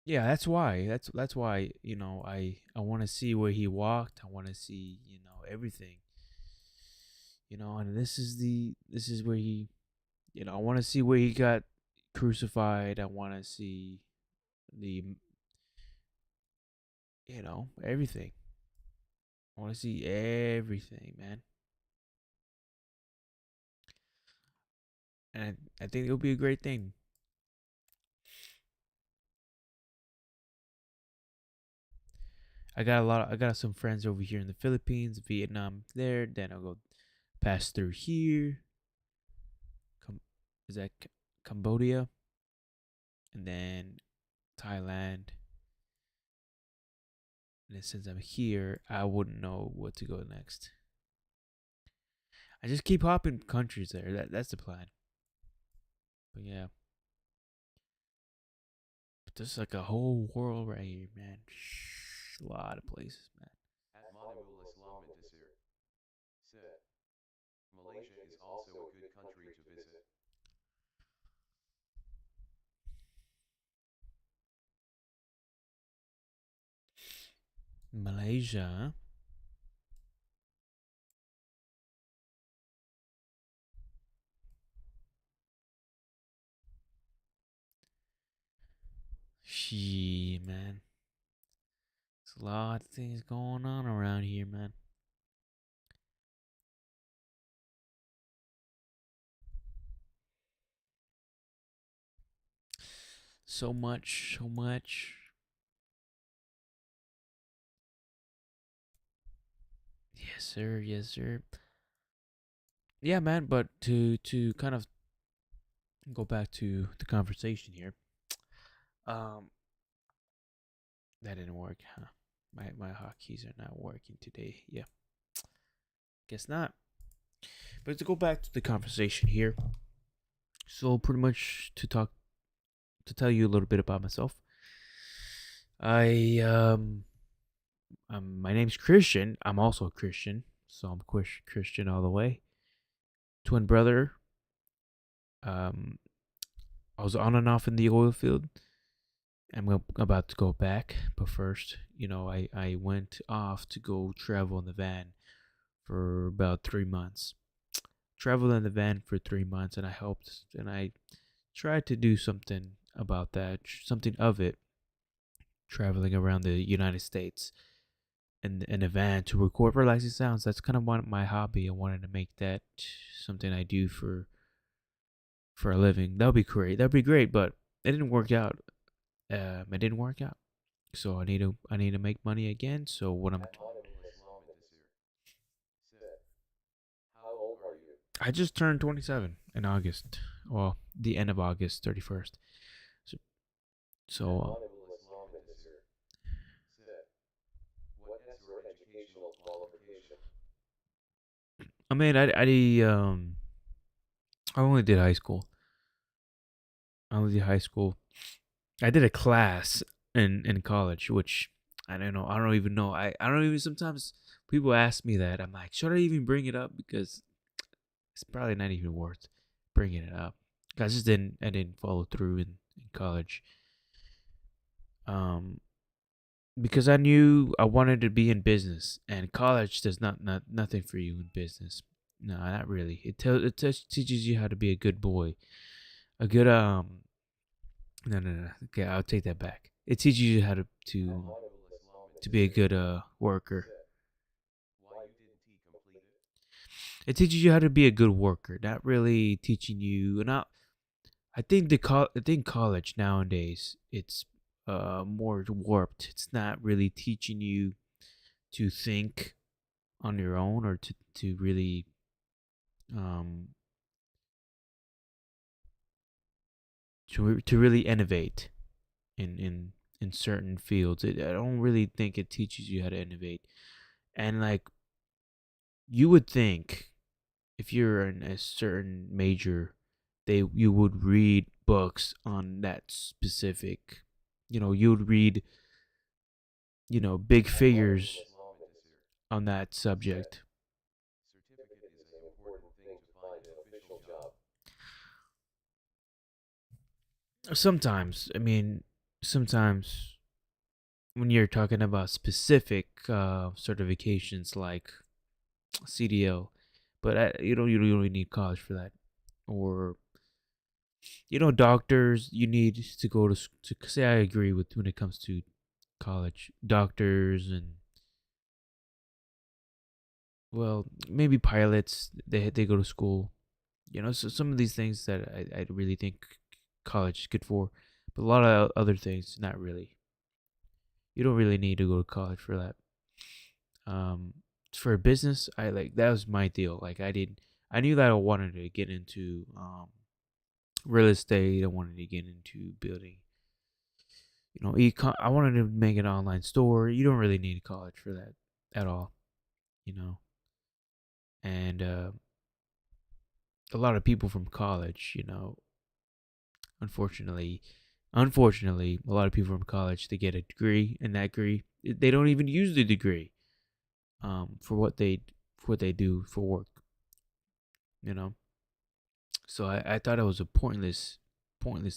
yeah, that's why. That's why I want to see where he walked. I want to see everything. And this is where he I want to see where he got crucified. I want to see the everything. I want to see everything, man. And I think it'll be a great thing. I got some friends over here in the Philippines, Vietnam there. Then I'll go pass through here. Com- is that Cambodia? And then Thailand. And then since I'm here, I wouldn't know what to go next. I just keep hopping countries there. That's the plan. But yeah, but there's like a whole world right here, man. A lot of places, man. At Monumulus Lamentisir. Said. Malaysia is also a good country to visit. Malaysia. Shit, man. There's a lot of things going on around here, man. So much, so much. Yes, sir. Yes, sir. Yeah, man. But to kind of go back to the conversation here. Um, that didn't work, huh? My hotkeys are not working today. Yeah, guess not. But to go back to the conversation here. So pretty much to tell you a little bit about myself. I my name's Christian. I'm also a Christian, so I'm Christian all the way. Twin brother. Um, I was on and off in the oil field. I'm about to go back, but first, I went off to go travel in the van for about 3 months. Traveled in the van for 3 months, and I helped, and I tried to do something about that, something of it, traveling around the United States in a van to record relaxing sounds. That's kind of my hobby. I wanted to make that something I do for a living. That would be great. That'd be great, but it didn't work out. It didn't work out. So I need to make money again. So what I'm At Monumulus Lamentisir. Said. How old are you? I just turned 27 in August. Well, the end of August 31st. So At so Monumulus Lamentisir. Said. What is your educational qualification? I mean I only did high school. I only did high school. I did a class in college, which I don't know. I don't even know. I don't even sometimes people ask me that. I'm like, should I even bring it up because it's probably not even worth bringing it up. I didn't follow through in college. Um because I knew I wanted to be in business, and college does not nothing for you in business. No, not really. Teaches you how to be a good boy, a good no. Okay, I'll take that back. It teaches you how At Monomul Islam and to be a Desir. good worker. Said. Why you didn't he complete it? It teaches you how to be a good worker, not really teaching you. Not, I think college nowadays it's more warped. It's not really teaching you to think on your own or to really um to really innovate in certain fields. I don't really think it teaches you how to innovate. And like you would think if you're in a certain major, you would read books on that specific. You would read big At Monomul figures Islam and Desir. on that Said. subject. Certificate is an important thing to find an official job. Sometimes, I mean, sometimes when you're talking about specific certifications like CDL, but you don't really need college for that. Or doctors, you need to go to say I agree with when it comes to college, doctors and well maybe pilots they go to school. So some of these things that I really think college is good for, but a lot of other things not really. You don't really need to go to college for that. Um, for a business, I like that was my deal. Like I knew that I wanted to get into real estate. I wanted to get into building. I wanted to make an online store. You don't really need college for that at all. You know, and a lot of people from college, unfortunately, a lot of people from college they get a degree, and that degree they don't even use the degree for what they do for work. You know, so I thought it was a pointless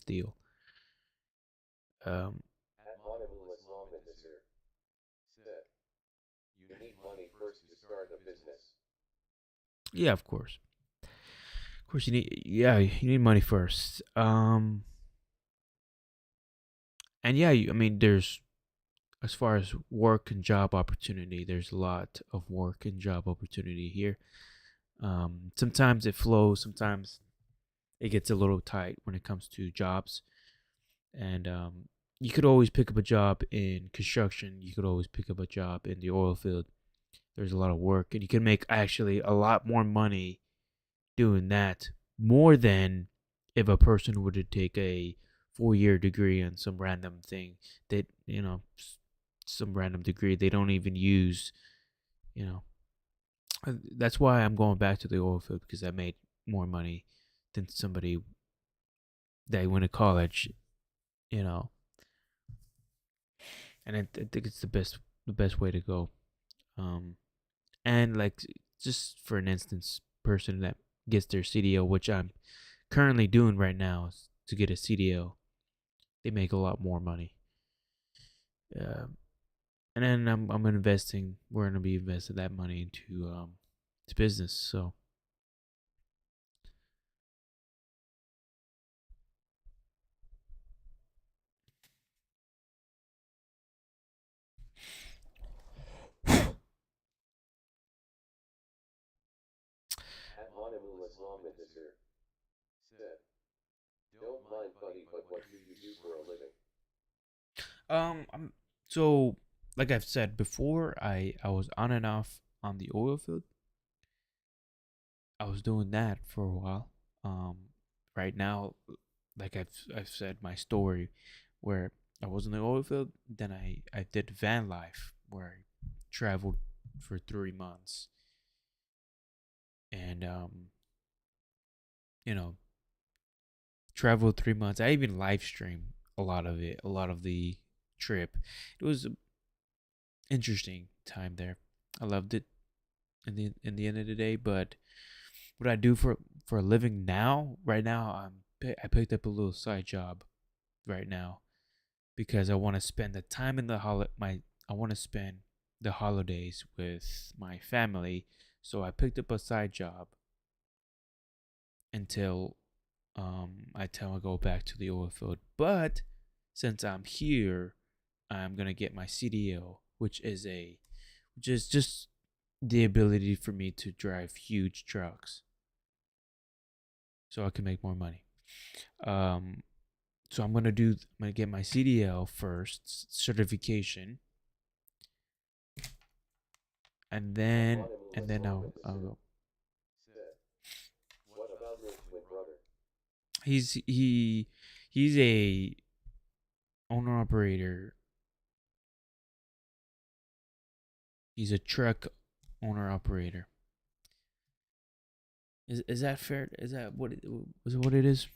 deal. Um, At Monomul Islam and Desir. Said. You need money first to start a business. yeah, of course you need money first. And yeah, I mean, there's as far as work and job opportunity, there's a lot of work and job opportunity here. Sometimes it flows, sometimes it gets a little tight when it comes to jobs. And you could always pick up a job in construction. You could always pick up a job in the oil field. There's a lot of work, and you can make actually a lot more money doing that more than if a person were to take a 4 year degree on some random thing that some random degree they don't even use. You know, that's why I'm going back to the oil field because I made more money than somebody that went to college. You know, and I think it's the best way to go. Um, and like just for an instance, person that gets their CDO, which I'm currently doing right now, to get a CDO, they make a lot more money. Uh, and then I'm investing. We're gonna be investing that money into to business. So At Monomul Islam and Desir. Said. Don't mind buddy but what do you do for a living? I'm so like I've said before, I was on and off on the oil field. I was doing that for a while. Right now, like I've said my story, where I was in the oil field. Then I did van life, where I traveled for 3 months, and you know, traveled 3 months. I even live streamed a lot of it, a lot of the trip. It was an interesting time there. I loved it in the end of the day. But what I do for a living now, right now, I picked up a little side job right now. because I want to spend the time in the I want to spend the holidays with my family. So I picked up a side job until I tell I go back to the oil field. But since I'm here, I'm gonna get my CDL, which is just the ability for me to drive huge trucks, so I can make more money. Um, so I'm gonna get my CDL first certification, At and Montemoulas then Lawman I'll Desir. go. Said. What about your twin brother? He's he he's a owner operator. He's a truck owner operator. Is that fair? Is that what it is?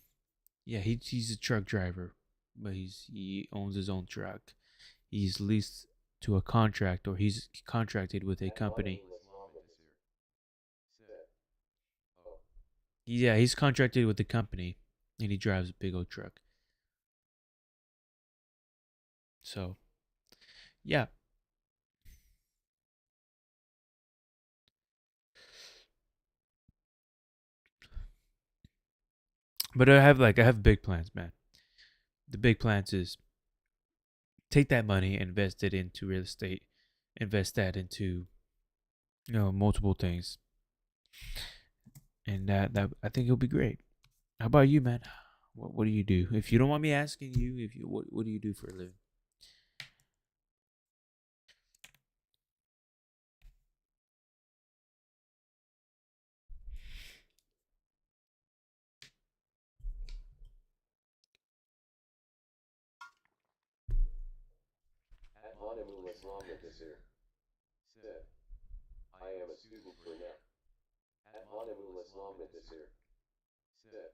Yeah, he's a truck driver, but he owns his own truck. He's leased to a contract, or he's contracted with a At company. Montemoulas Lawman Desir. Said. Oh. Yeah, he's contracted with the company, and he drives a big old truck. So yeah, but I have big plans, man. The big plans is take that money, invest it into real estate, invest that into multiple things, and that I think it'll be great. How about you, man? What do you do? If you don't want me asking you, if you what do you do for a living? At Montemoulas Lawman Desir. Said. I am a student for now. At Montemoulas Lawman Desir. Said.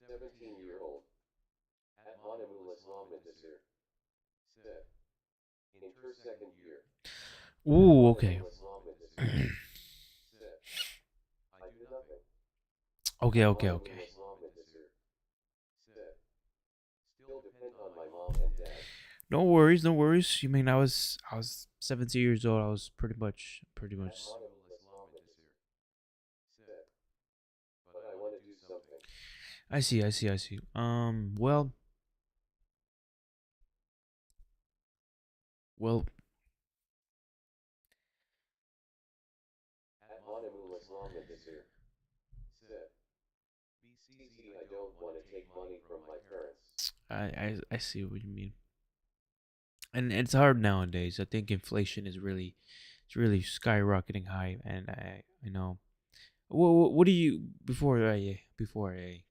17-year-old. At Montemoulas Lawman Desir. Said. Inter second year. At Ooh, okay. Montemoulas Lawman Desir. Said. I do nothing. Okay, At okay, okay. Montemoulas Lawman Desir. Said. Still depend on my mom and dad. No worries, no worries. You mean I was 17 years old. I was pretty much. At Montemoulas Lawman Desir. Said. But I want to do something. I see, I see, I see. Well, At Montemoulas Lawman Desir. Said. BCZ I don't want to take money from my parents. I see what you mean. And it's hard nowadays. I think inflation is it's really skyrocketing high, and I know. What do you before I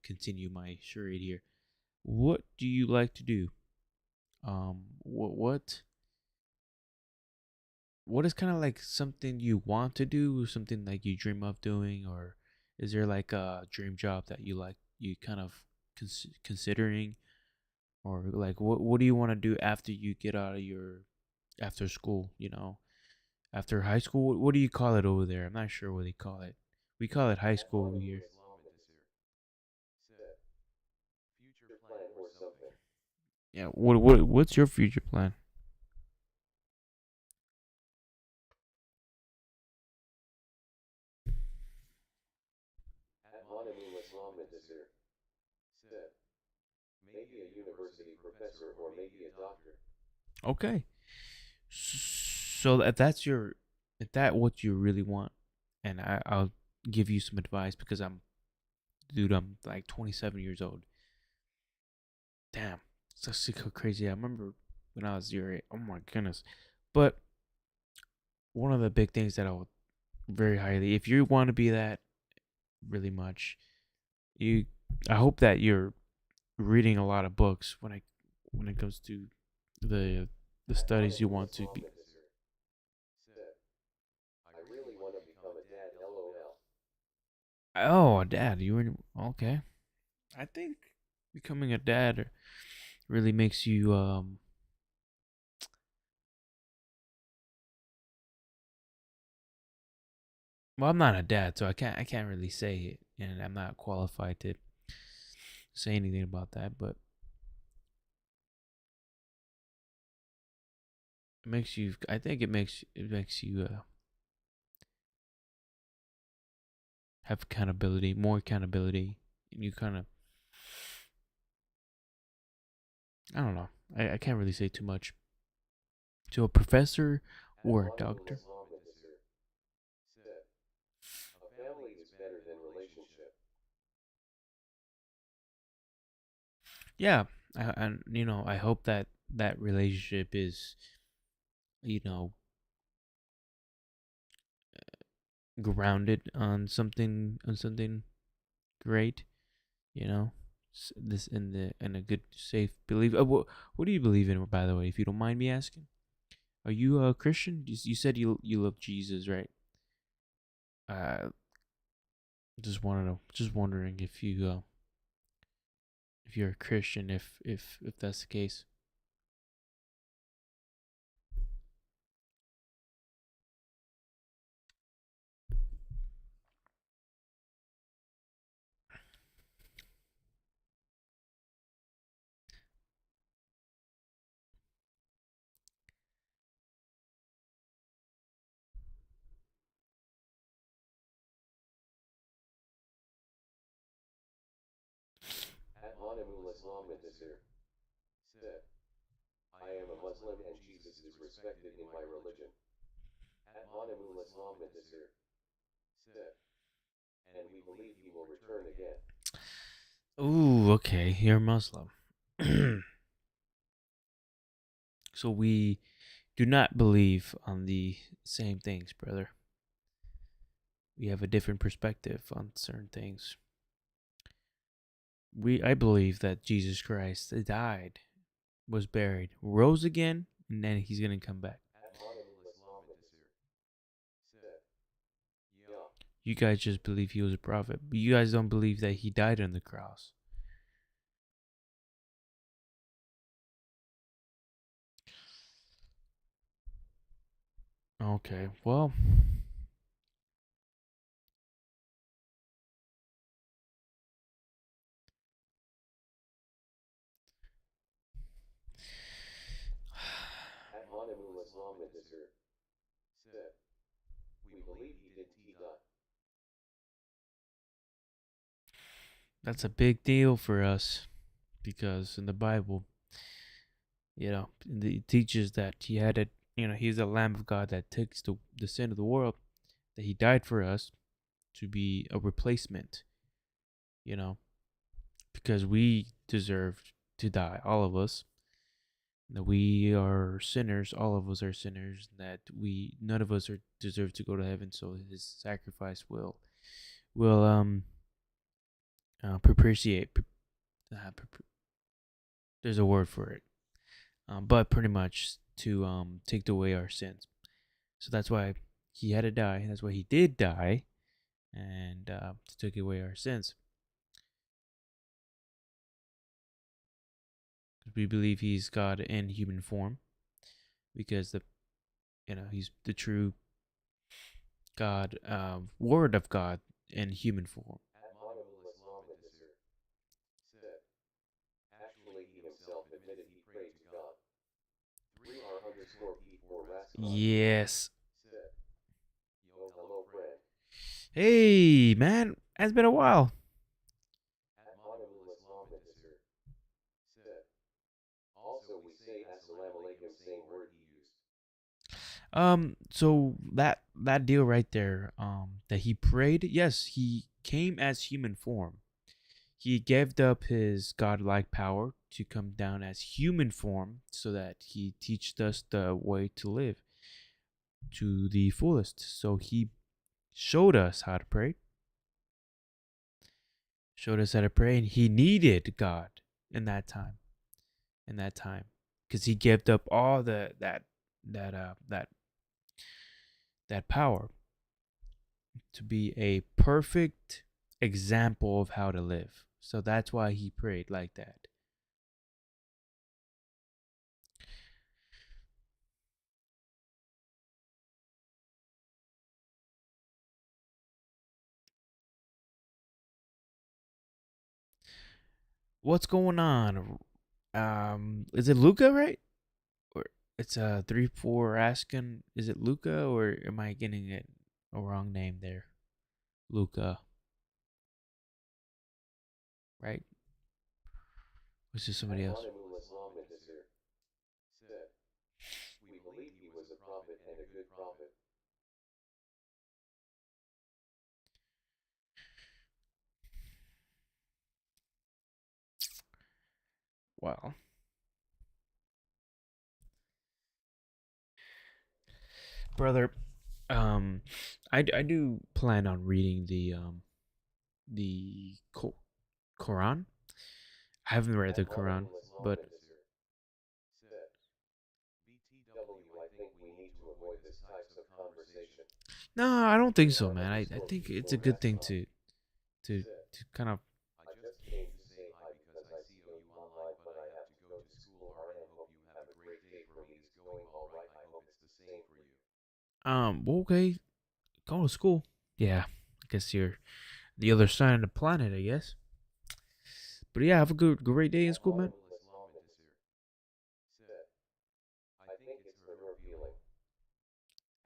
continue my charade here? What do you like to do? What is kind of like something you want to do, something like you dream of doing, or is there like a dream job that you kind of considering, or like what do you want to do after you get out of your after school? After high school, what do you call it over there? I'm not sure what they call it. We call it high At school over here. Montemoulas Lawman Desir. Said. Future plan or something. Yeah. What's your future plan? At Montemoulas Lawman Desir. Said. Maybe a university professor or maybe a doctor. Okay. So if that what you really want, and I'll give you some advice because I'm like 27 years old. Damn, that's so crazy. I remember when I was your age. Oh my goodness. But one of the big things that I would very highly, if you want to be that really much, you, I hope that you're reading a lot of books when it comes to the the At studies you want Montemoulas to be. Lawman Desir. Said. I really want to become a dad lol. Oh, dad, you were okay. I think becoming a dad really makes you well, I'm not a dad, so I can't really say it, and I'm not qualified to say anything about that. But It makes you. I think it makes you have accountability, more accountability, and you kind of. I don't know. I can't really say too much to a professor At or a Monomul doctor. Islam Hadisir said, a family is better than relationship. Yeah, and I hope that that relationship is you know grounded on something great. You know, this in a good safe belief. What do you believe in, by the way, if you don't mind me asking? Are you a Christian? You said you love Jesus, right? Uh, just wondering if you're a Christian, if that's the case. At Monomul Islam Hadisir said, I am a Muslim and Jesus is respected in my religion. At Monomul Islam Hadisir said, and we believe he will return again. Ooh, okay, you're Muslim. So we do not believe on the same things, brother. We have a different perspective on certain things. I believe that Jesus Christ died, was buried, rose again, and then he's gonna come back. At Monomul Islam Hadisir said, yeah, You guys just believe he was a prophet, but you guys don't believe that he died on the cross. Okay, well, at Monomul Islam Hadisir said, we believe he did die. that's a big deal for us because in the Bible, it teaches that he had a, he's the Lamb of God that takes the sin of the world, that he died for us to be a replacement, you know, because we deserved to die, all of us. That we are sinners, all of us are sinners. That we none of us are deserve to go to heaven. So his sacrifice will propitiate. There's a word for it, but pretty much to take away our sins. So that's why he had to die. That's why he did die, and to take away our sins. Because we believe he's God in human form, because he's the true God, Word of God in human form. At Monomul Islam Hadisir said, actually he himself admitted he prayed to God. 3R underscore P4 Rascon Yes. said, yo hello friend. Hey, man, it's been a while. At Monomul Islam Hadisir said, also we say Assalamu alaikum same word he used. So that deal right there, that he prayed. Yes, he came as human form. He gave up his godlike power to come down as human form, so that he teached us the way to live to the fullest. So he showed us how to pray, and he needed God in that time, because he gave up all that that that power to be a perfect example of how to live. So that's why he prayed like that. What's going on? Is it Luca, right? It's 3-4 asking. Is it Luca or am I getting it a wrong name there? Luca, right? Was this somebody else? Admonimul Islam Disir said, we believe he was a prophet and a good prophet. Wow, brother. Um, I do plan on reading the Quran. I haven't read the Quran, Admonimul Islam but Disir said, BTW I think we need to avoid this types of conversation. no, I don't think so, None of man. us I know think you it's a or good thing Hassan, to said. to kind of. I just came to say hi because I see you online but I have to go to school RN hope you have a great day for me is going alright I hope it's the same for you. Well, okay, go to school. Yeah, I guess you're the other side of the planet, I guess. But yeah, have a great day in school, man. Admonimul Islam Disir said, I think it's hurt your feeling.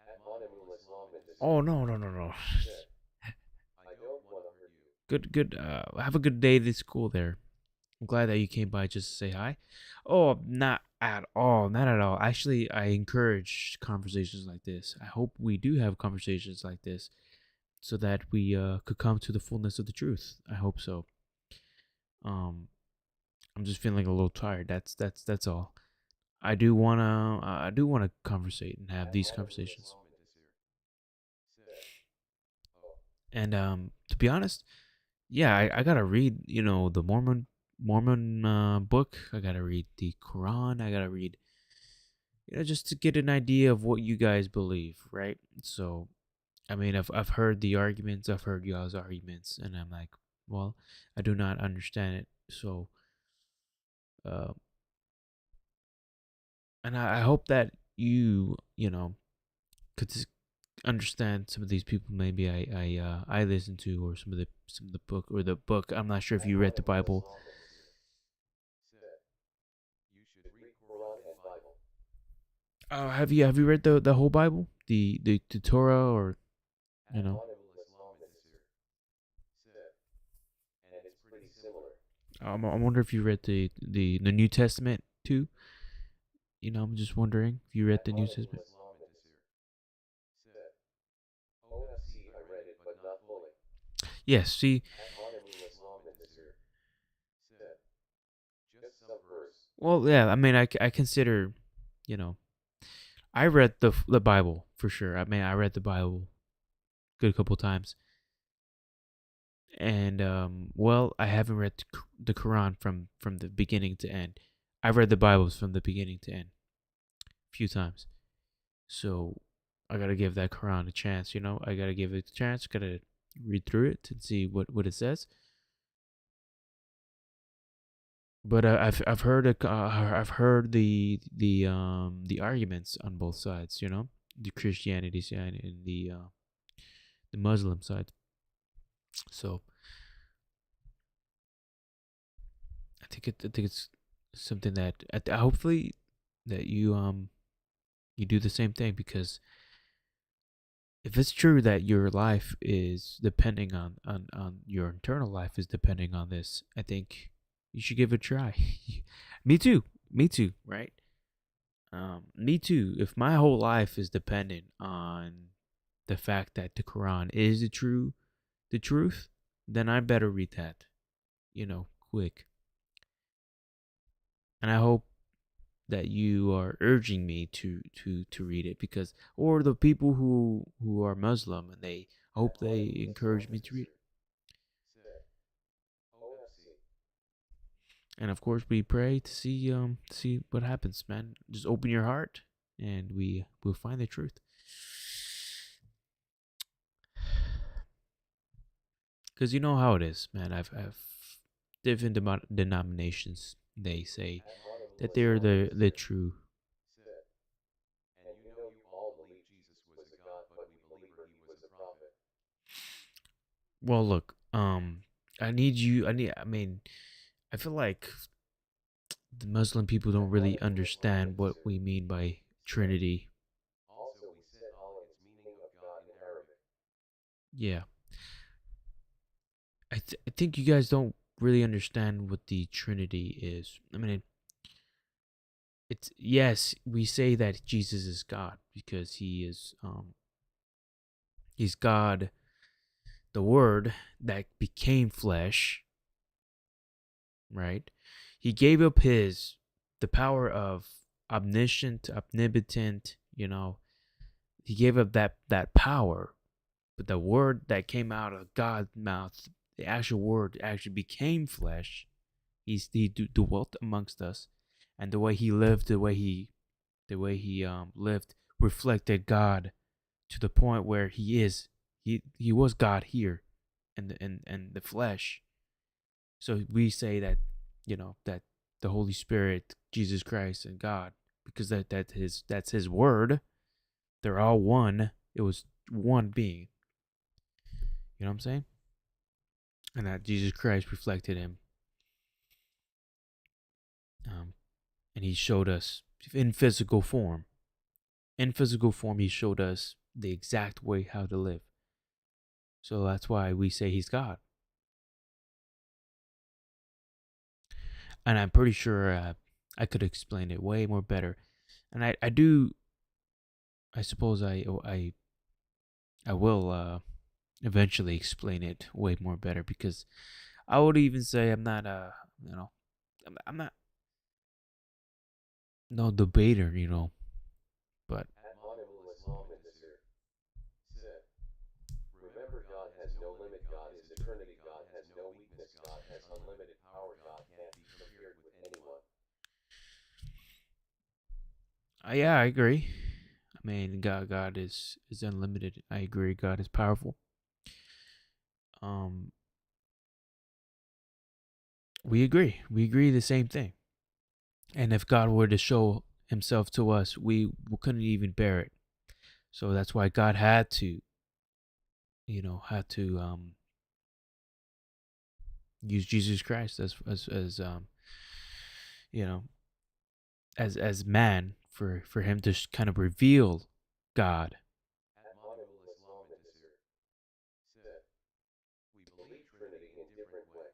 Admonimul Islam Oh Disir no, no, no, no. said, I don't want to hurt you. Good, good. Have a good day at school there. I'm glad that you came by just to say hi. Oh, not at all. Not at all. Actually, I encourage conversations like this. I hope we do have conversations like this so that we could come to the fullness of the truth. I hope so. Um, I'm just feeling a little tired. That's all. I do wanna conversate and have these Admonimul conversations. Islam Disir said, oh, And to be honest, yeah, I gotta read, the Mormon book. I gotta read the Quran. I gotta read, just to get an idea of what you guys believe, right? So, I mean, I've heard the arguments. I've heard y'all's arguments, and I'm like, well, I do not understand it. So, uh, and I hope that you could understand some of these people. Maybe I listen to, or some of the book or the book. I'm not sure if you read the Admonimul Bible. Islam Disir said, you should read Quran and Bible. Have you read the whole Bible, the Torah, or you know? Admonimul Islam Disir said, and it's pretty similar. I wonder if you read the New Testament too. I'm just wondering if you read the New Admonimul Testament. Islam Disir said, OFC I read it but not fully. Yes. See, Admonimul Islam Disir said, just some verse. well, yeah. I mean, I consider, you know, I read the Bible for sure. I mean, I read the Bible a good couple times, and well, I haven't read the Quran from the beginning to end. I've read the Bibles from the beginning to end a few times. So I gotta give that Quran a chance. I gotta give it a chance. Gotta read through it and see what it says. But I've heard the arguments on both sides. The Christianity side and the Muslim side. So I think it's something that hopefully that you do the same thing, because if it's true that your life is depending on your internal life is depending on this, I think you should give it a try. Me too. Me too, right? Me too. If my whole life is dependent on the fact that the Quran is the truth, then I better read that, quick. And I hope that you are urging me to read it, because, or the people who are Muslim, and they hope they Admonimul encourage Islam me to read it. Disir said, OFC. And of course, we pray to see what happens, man. Just open your heart, and we'll find the truth. Because you know how it is, man. I've different denominations. They say Admonimul that they're Islam the Disir true. said, and you know you all believe Jesus was a God but we believe he was a prophet. Well, look, I need you. I mean, I feel like the Muslim people don't At really Monomulis understand Islamic what Desir. we mean by Said. Trinity. Also we said Allah its meaning of God in Arabic. Yeah, I think you guys don't really understand what the Trinity is. I mean, it's yes, we say that Jesus is God because he's God, the Word that became flesh, right? He gave up the power of omniscient, omnipotent, he gave up that power, but the word that came out of God's mouth, the actual word actually became flesh. He dwelt amongst us, and the way he lived, the way he lived reflected God to the point where he was God here in the flesh. So we say that that the Holy Spirit, Jesus Christ, and God, because that's his word. They're all one. It was one being. You know what I'm saying? And that Jesus Christ reflected him, um, and he showed us in physical form. In physical form, he showed us the exact way how to live. So that's why we say he's God. And I'm pretty sure I could explain it way more better. And I do. I suppose I will eventually explain it way more better because I would even say I'm not I'm not no debater, but At Monomulis Islamic Desir. Said. Remember God has no limit, God is eternity, God has no weakness, God has unlimited power, God can't be compared with anyone. yeah, I agree. I mean, God is unlimited. I agree. God is powerful. Um, we agree. We agree the same thing. And if God were to show Himself to us, we couldn't even bear it. So that's why God had to, use Jesus Christ as you know as man for Him to kind of reveal God. At Monomulis Islamic Desir. Said. We believe Trinity in different way.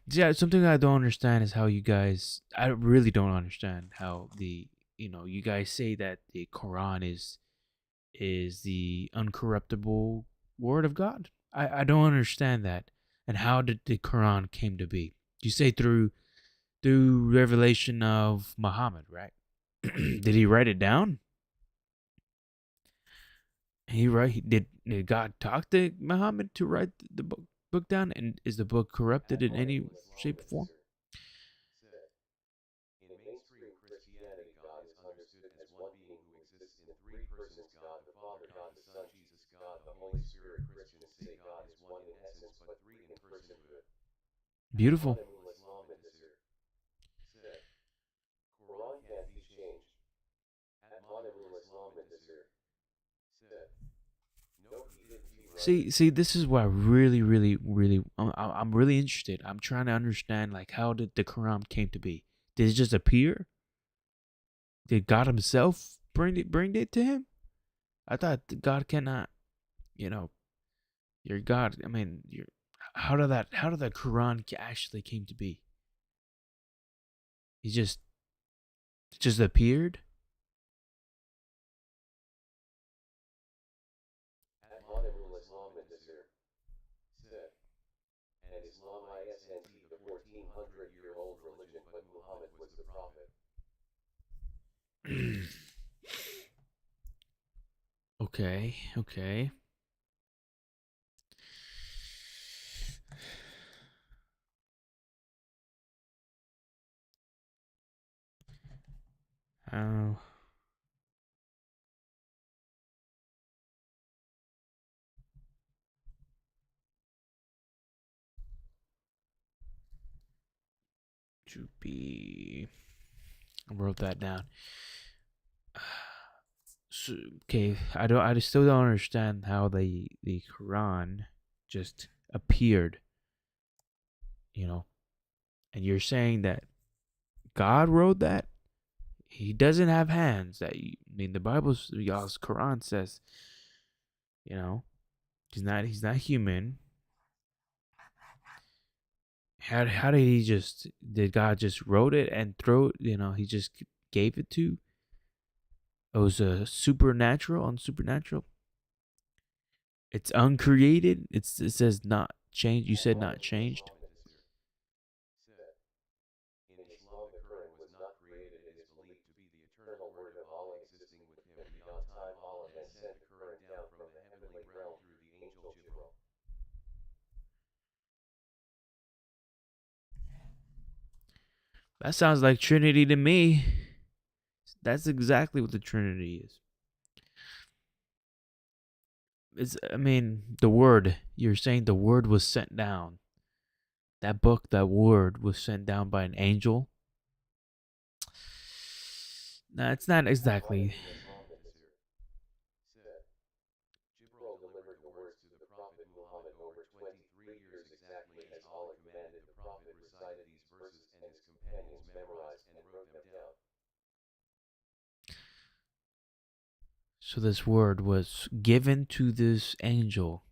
Yeah, something I don't understand is how you guys. I really don't understand how you guys say that the Quran is the uncorruptible word of God. I don't understand that. And how did the Quran came to be? You say through revelation of Muhammad, right? Did he write it down? Did God talk to Muhammad to write the book down? And is the book corrupted At in any Monomulis shape or Islamic form? Desir. Said. In mainstream Christianity, God is understood as one being who exists in three persons, God the Father, God the Son, Jesus, God the Holy Spirit. Christians say God is one in essence but three in personhood. At Beautiful. Monomulis Islamic Desir. Said. Quran can't be changed. At Monomulis Islamic Desir. Said. No, he didn't. He write it. See, this is why I really, really, really, I'm really interested. I'm trying to understand, like, how did the Quran came to be? Did it just appear? Did God Himself bring it to him? I thought God cannot, you know, you're God. I mean, you're how did the Quran actually came to be? He just appeared. At Monomulis Islamic Desir. Said. And Islam isn't the 1400-year-old religion, but Muhammad was the prophet. Okay, okay. How to be? I wrote that down. So, okay, I still don't understand how the Quran just appeared. You know, And you're saying that God wrote that? He doesn't have hands. I mean, the Bible's y'all's Quran says, you know, he's not human. How did he just did God just wrote it and throw it? He just gave it to. It was a supernatural, unsupernatural. It's uncreated. It says not changed. You said not Al-Manamu changed. Islam said, in Islam the Quran was not created. It is believed to be the eternal word of Allah existing with him beyond time. Allah has sent the Quran down from the heavenly realm through the angel Jibril. That sounds like Trinity to me. That's exactly what the Trinity is. I mean, the word. You're saying the word was sent down. That book, that word was sent down by an angel. No, it's not exactly. Al-Manamu Islam said, Jibril delivered the words to the Prophet Muhammad over 23 years exactly as Allah commanded. The Prophet recited these verses and his companions memorized and wrote them down. So this word was given to this angel.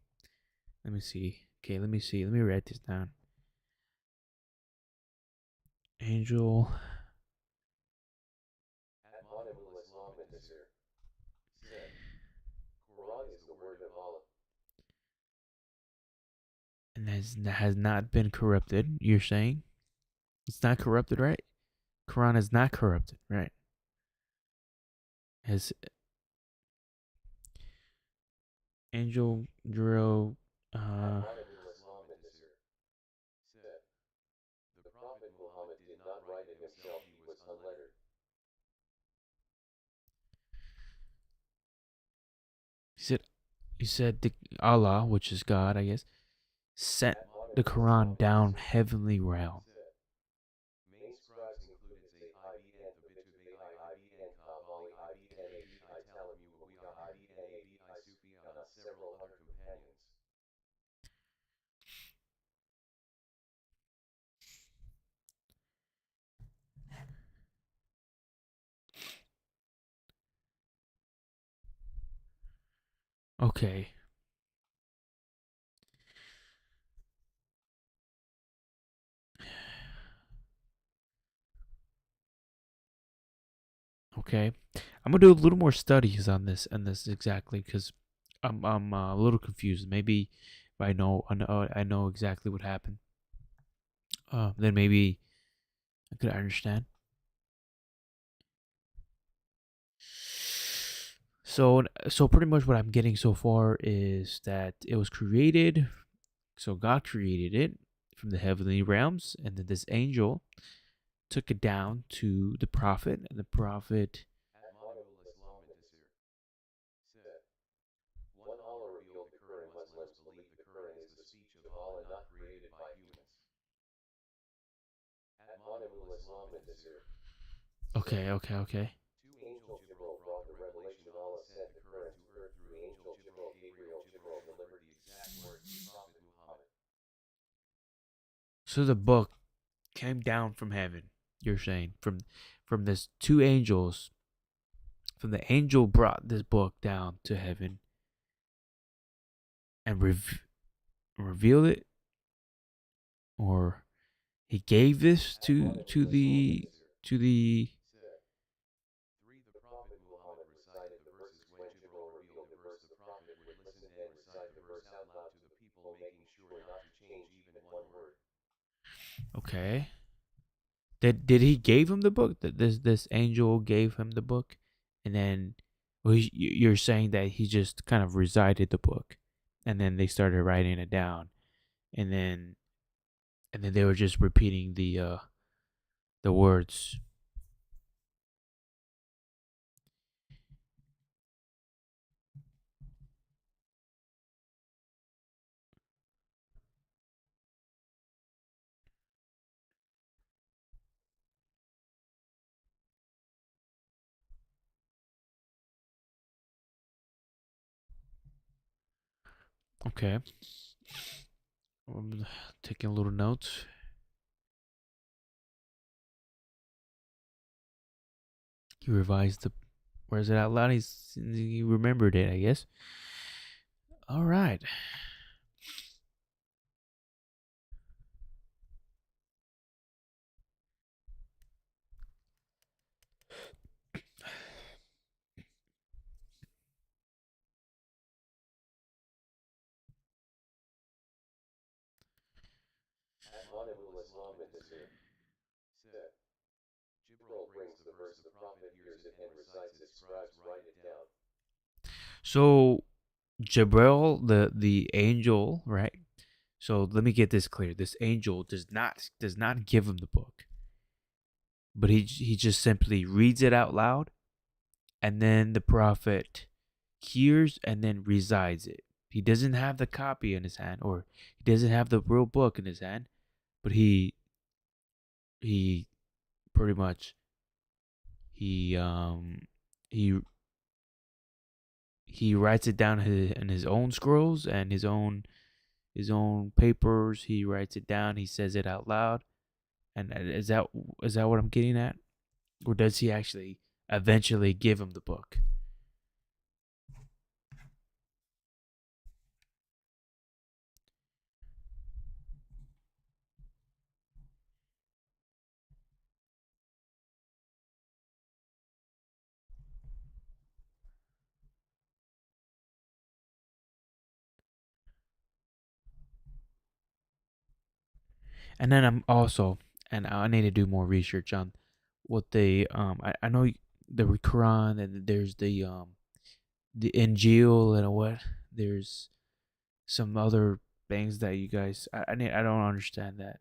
Let me see. Okay, let me see. Let me write this down. Angel. At-Manamul Islam and Tasir said, Quran is the word of Allah. And has not been corrupted. You're saying it's not corrupted, right? Quran is not corrupted, right? Has angel drill. At-Manamul Islam and Tasir said, the Prophet Muhammad did not write it himself, he was unlettered. He said. He said the Allah, which is God, I guess, sent the At-Manamul Quran Islam and down Tasir heavenly realm. said, main scribes included Zayd ibn Thabit ibn Ka'b Ali ibn Abi Talib Muawiyah ibn Abi Sufyan several other companions. Okay. Okay. I'm gonna do a little more studies on this exactly because I'm a little confused. Maybe if I know exactly what happened. Then maybe I could understand. So pretty much what I'm getting so far is that it was created. So God created it from the heavenly realms, and then this angel took it down to the prophet, and the prophet. At-Manamul Islam and Tasir said, one Allah revealed the Quran. Muslims believe the Quran is the speech of Allah not created by humans. At-Manamul Islam and Tasir Okay, said, okay, okay. two angel Jibril brought the revelation. Allah sent the Quran to earth through angel Jibril. Gabriel Jibril delivered the exact words to Prophet Muhammad. So the book came down from heaven. You're saying from this two angels, from the angel brought this book down to heaven and revealed it, or he gave this to At-Manamul Islam and the Tasir to the. said, 3. The Prophet Muhammad recited the verses. When Jibril revealed the verse, the Prophet would listen and recite the verse out loud to the people, making sure not to change even one word. Okay. Did he gave him the book? That this angel gave him the book, and then well, you're saying that he just kind of recited the book, and then they started writing it down, and then they were just repeating the words. Okay. I'm taking a little notes. He revised the, where's it out loud? He remembered it, I guess. All right. Admonimul Islam Intisir. Said. Jibril brings the verse, the prophet hears it and recites it, scribes write it down. So Jabril, the angel, right? So let me get this clear. This angel does not give him the book, but he just simply reads it out loud, and then the prophet hears and then recites it. He doesn't have the copy in his hand, or he doesn't have the real book in his hand, but he pretty much he he he writes it down in his own scrolls and his own papers. He writes it down. He says it out loud. And is that what I'm getting at, or does he actually eventually give him the book? And then and I need to do more research on what they I know the Quran, and there's the Injil, and what there's some other things that you guys I don't understand that.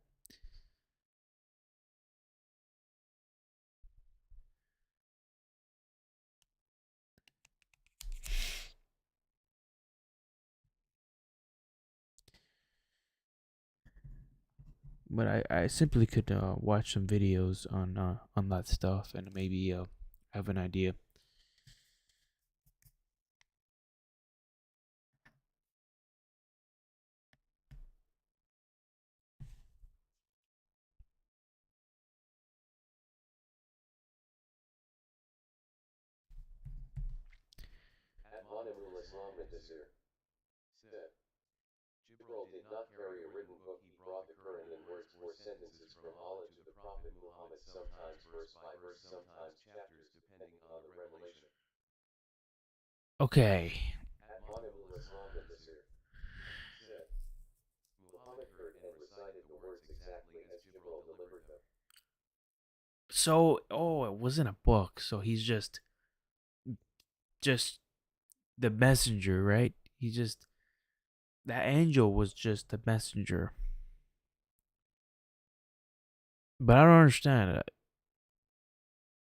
But I simply could watch some videos on that stuff and maybe have an idea. Admonimul Islam Intisir. Said. Jibril did not carry a written book, he brought the Quran in words or sentences from Allah to the Prophet Muhammad, sometimes verse by verse, sometimes chapters, depending on the revelation. Okay. Admonimul Islam Intisir. Said. Muhammad heard and recited the words exactly as Jibril delivered them. So, it wasn't a book. So he's just the messenger, right? That angel was just the messenger. But I don't understand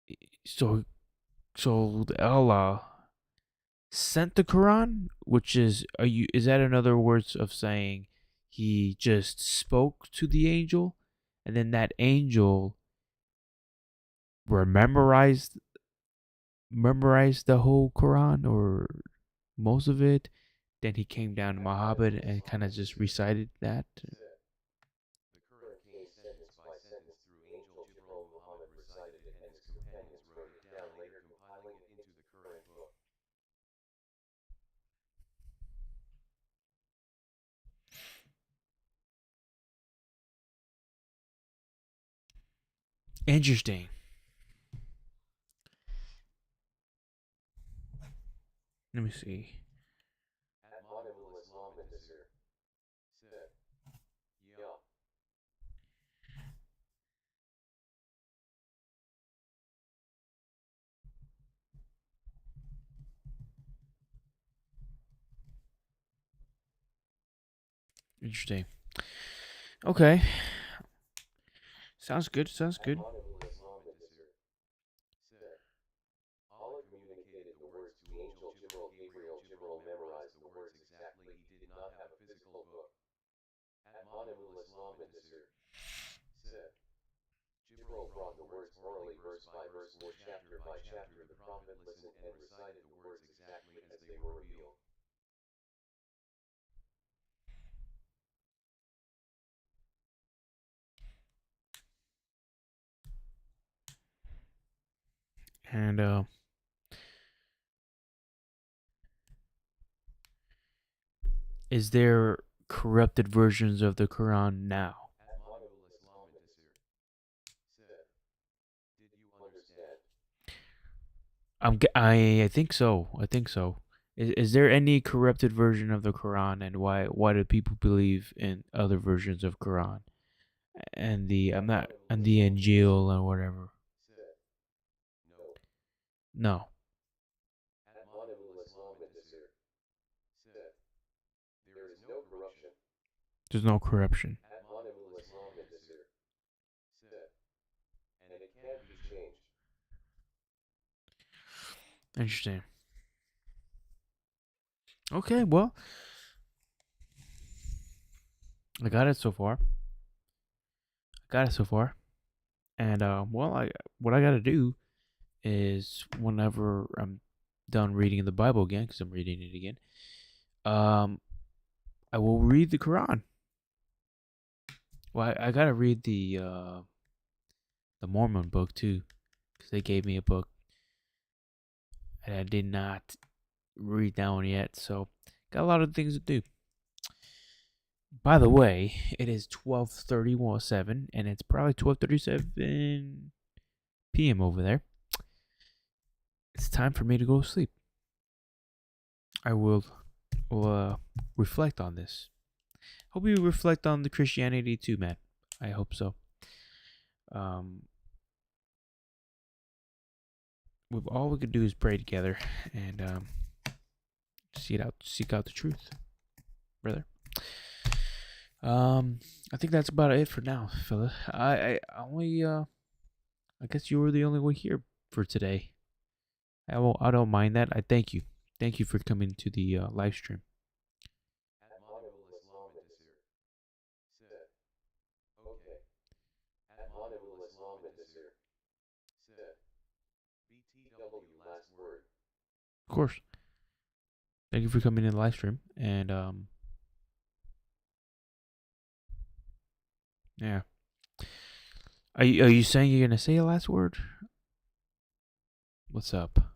it. So Allah sent the Quran, which is that another words of saying he just spoke to the angel, and then that angel memorized the whole Quran, or most of it. Then he came down to Muhammad Admonimul and kind Islam of just Intisir. recited that. Said. The Quran came sentence by sentence through angel Jibril. Muhammad recited it and his companions wrote it down, later compiling it into the Quran book. Interesting. Let me see. Admonimul Islam Intisir. Said. Ya. Interesting. Okay. Sounds good. Sounds good. Admonimul Islam Intisir. Said. Allah communicated the words to angel Jibril. Jibril memorized the words exactly. He did not have a physical book. Admonimul Islam Intisir. Said. Jibril brought the words orally, verse by verse or chapter by chapter. The Prophet listened and recited the words exactly as they were revealed. And is there corrupted versions of the Quran now? Atmanul Islam Intisir. Said. Did you understand? I think so. I think so. Is there any corrupted version of the Quran, and why do people believe in other versions of Quran and the I'm not Atmanul and the Islam Intisir. Injil or whatever? Said. No. No, Atmanul Islam Intisir. Said. There is no corruption. there's no corruption. Atmanul Islam Intisir. Said. And it can't be changed. Interesting. Okay, well, I got it so far. And well, I what I got to do is whenever I'm done reading the Bible again, because I'm reading it again, um, I will read the Quran. Well, I gotta read the Mormon book too, because they gave me a book and I did not read that one yet. So got a lot of things to do. By the way, it is 12:31 and it's probably 12:37 p.m. over there. It's time for me to go to sleep. I will reflect on this. Hope you reflect on the Christianity too, man. I hope so. Um, all we can do is pray together and seek out the truth, brother. I think that's about it for now, fella. I guess you were the only one here for today. I don't mind that. I thank you for coming to the live stream. Atmanul Islam Intisir. Said. Okay. Atmanul Islam Intisir. Said. BTW last word. Of course. Thank you for coming in the live stream. And yeah. Are you saying you're gonna say a last word? What's up?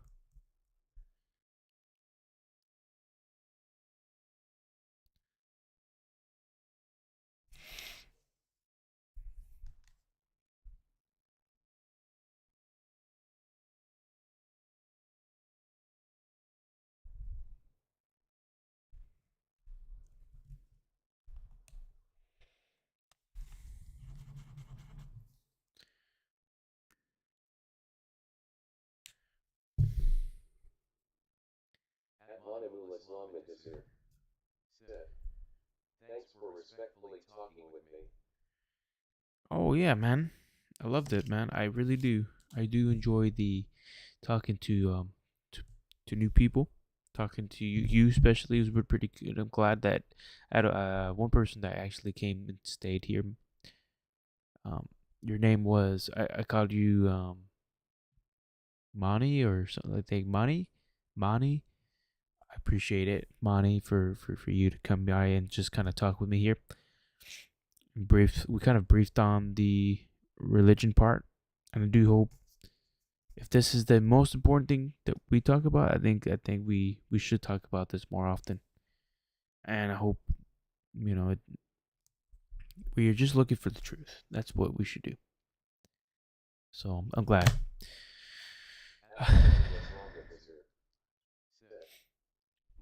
Atmanul Islam Intisir. Said. Thanks for respectfully talking with me. Oh yeah, man. I loved it, man. I really do. I do enjoy the talking to, to new people. Talking to you especially was pretty good. I'm glad that I had one person that actually came and stayed here. Um, your name was I called you Mani or something like that. Mani. I appreciate it, Mani, for you to come by and just kind of talk with me here. We kind of briefed on the religion part, and I do hope if this is the most important thing that we talk about, I think we should talk about this more often. And I hope you know we are just looking for the truth. That's what we should do. So I'm glad. Atmanul Islam Intisir. Said.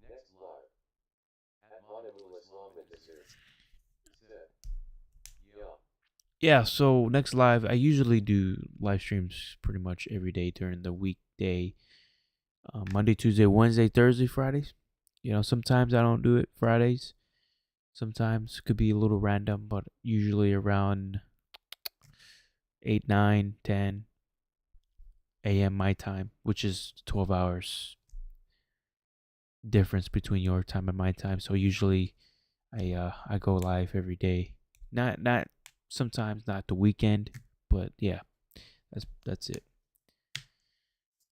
Next live. Atmanul Islam Intisir. Said. Yeah. Yeah. So next live, I usually do live streams pretty much every day during the weekday. Monday, Tuesday, Wednesday, Thursday, Fridays. Sometimes I don't do it Fridays. Sometimes it could be a little random, but usually around 8, 9, 10 a.m. my time, which is 12 hours difference between your time and my time. So usually I go live every day. Not sometimes not the weekend, but yeah, that's it.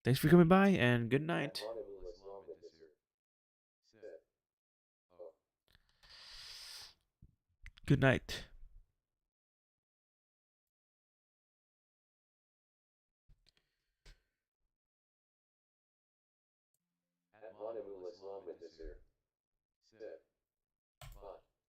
Thanks for coming by and good night. Atmanul Islam Intisir. Said. Oh. Good night. Anonymous Lomentisir. Sit.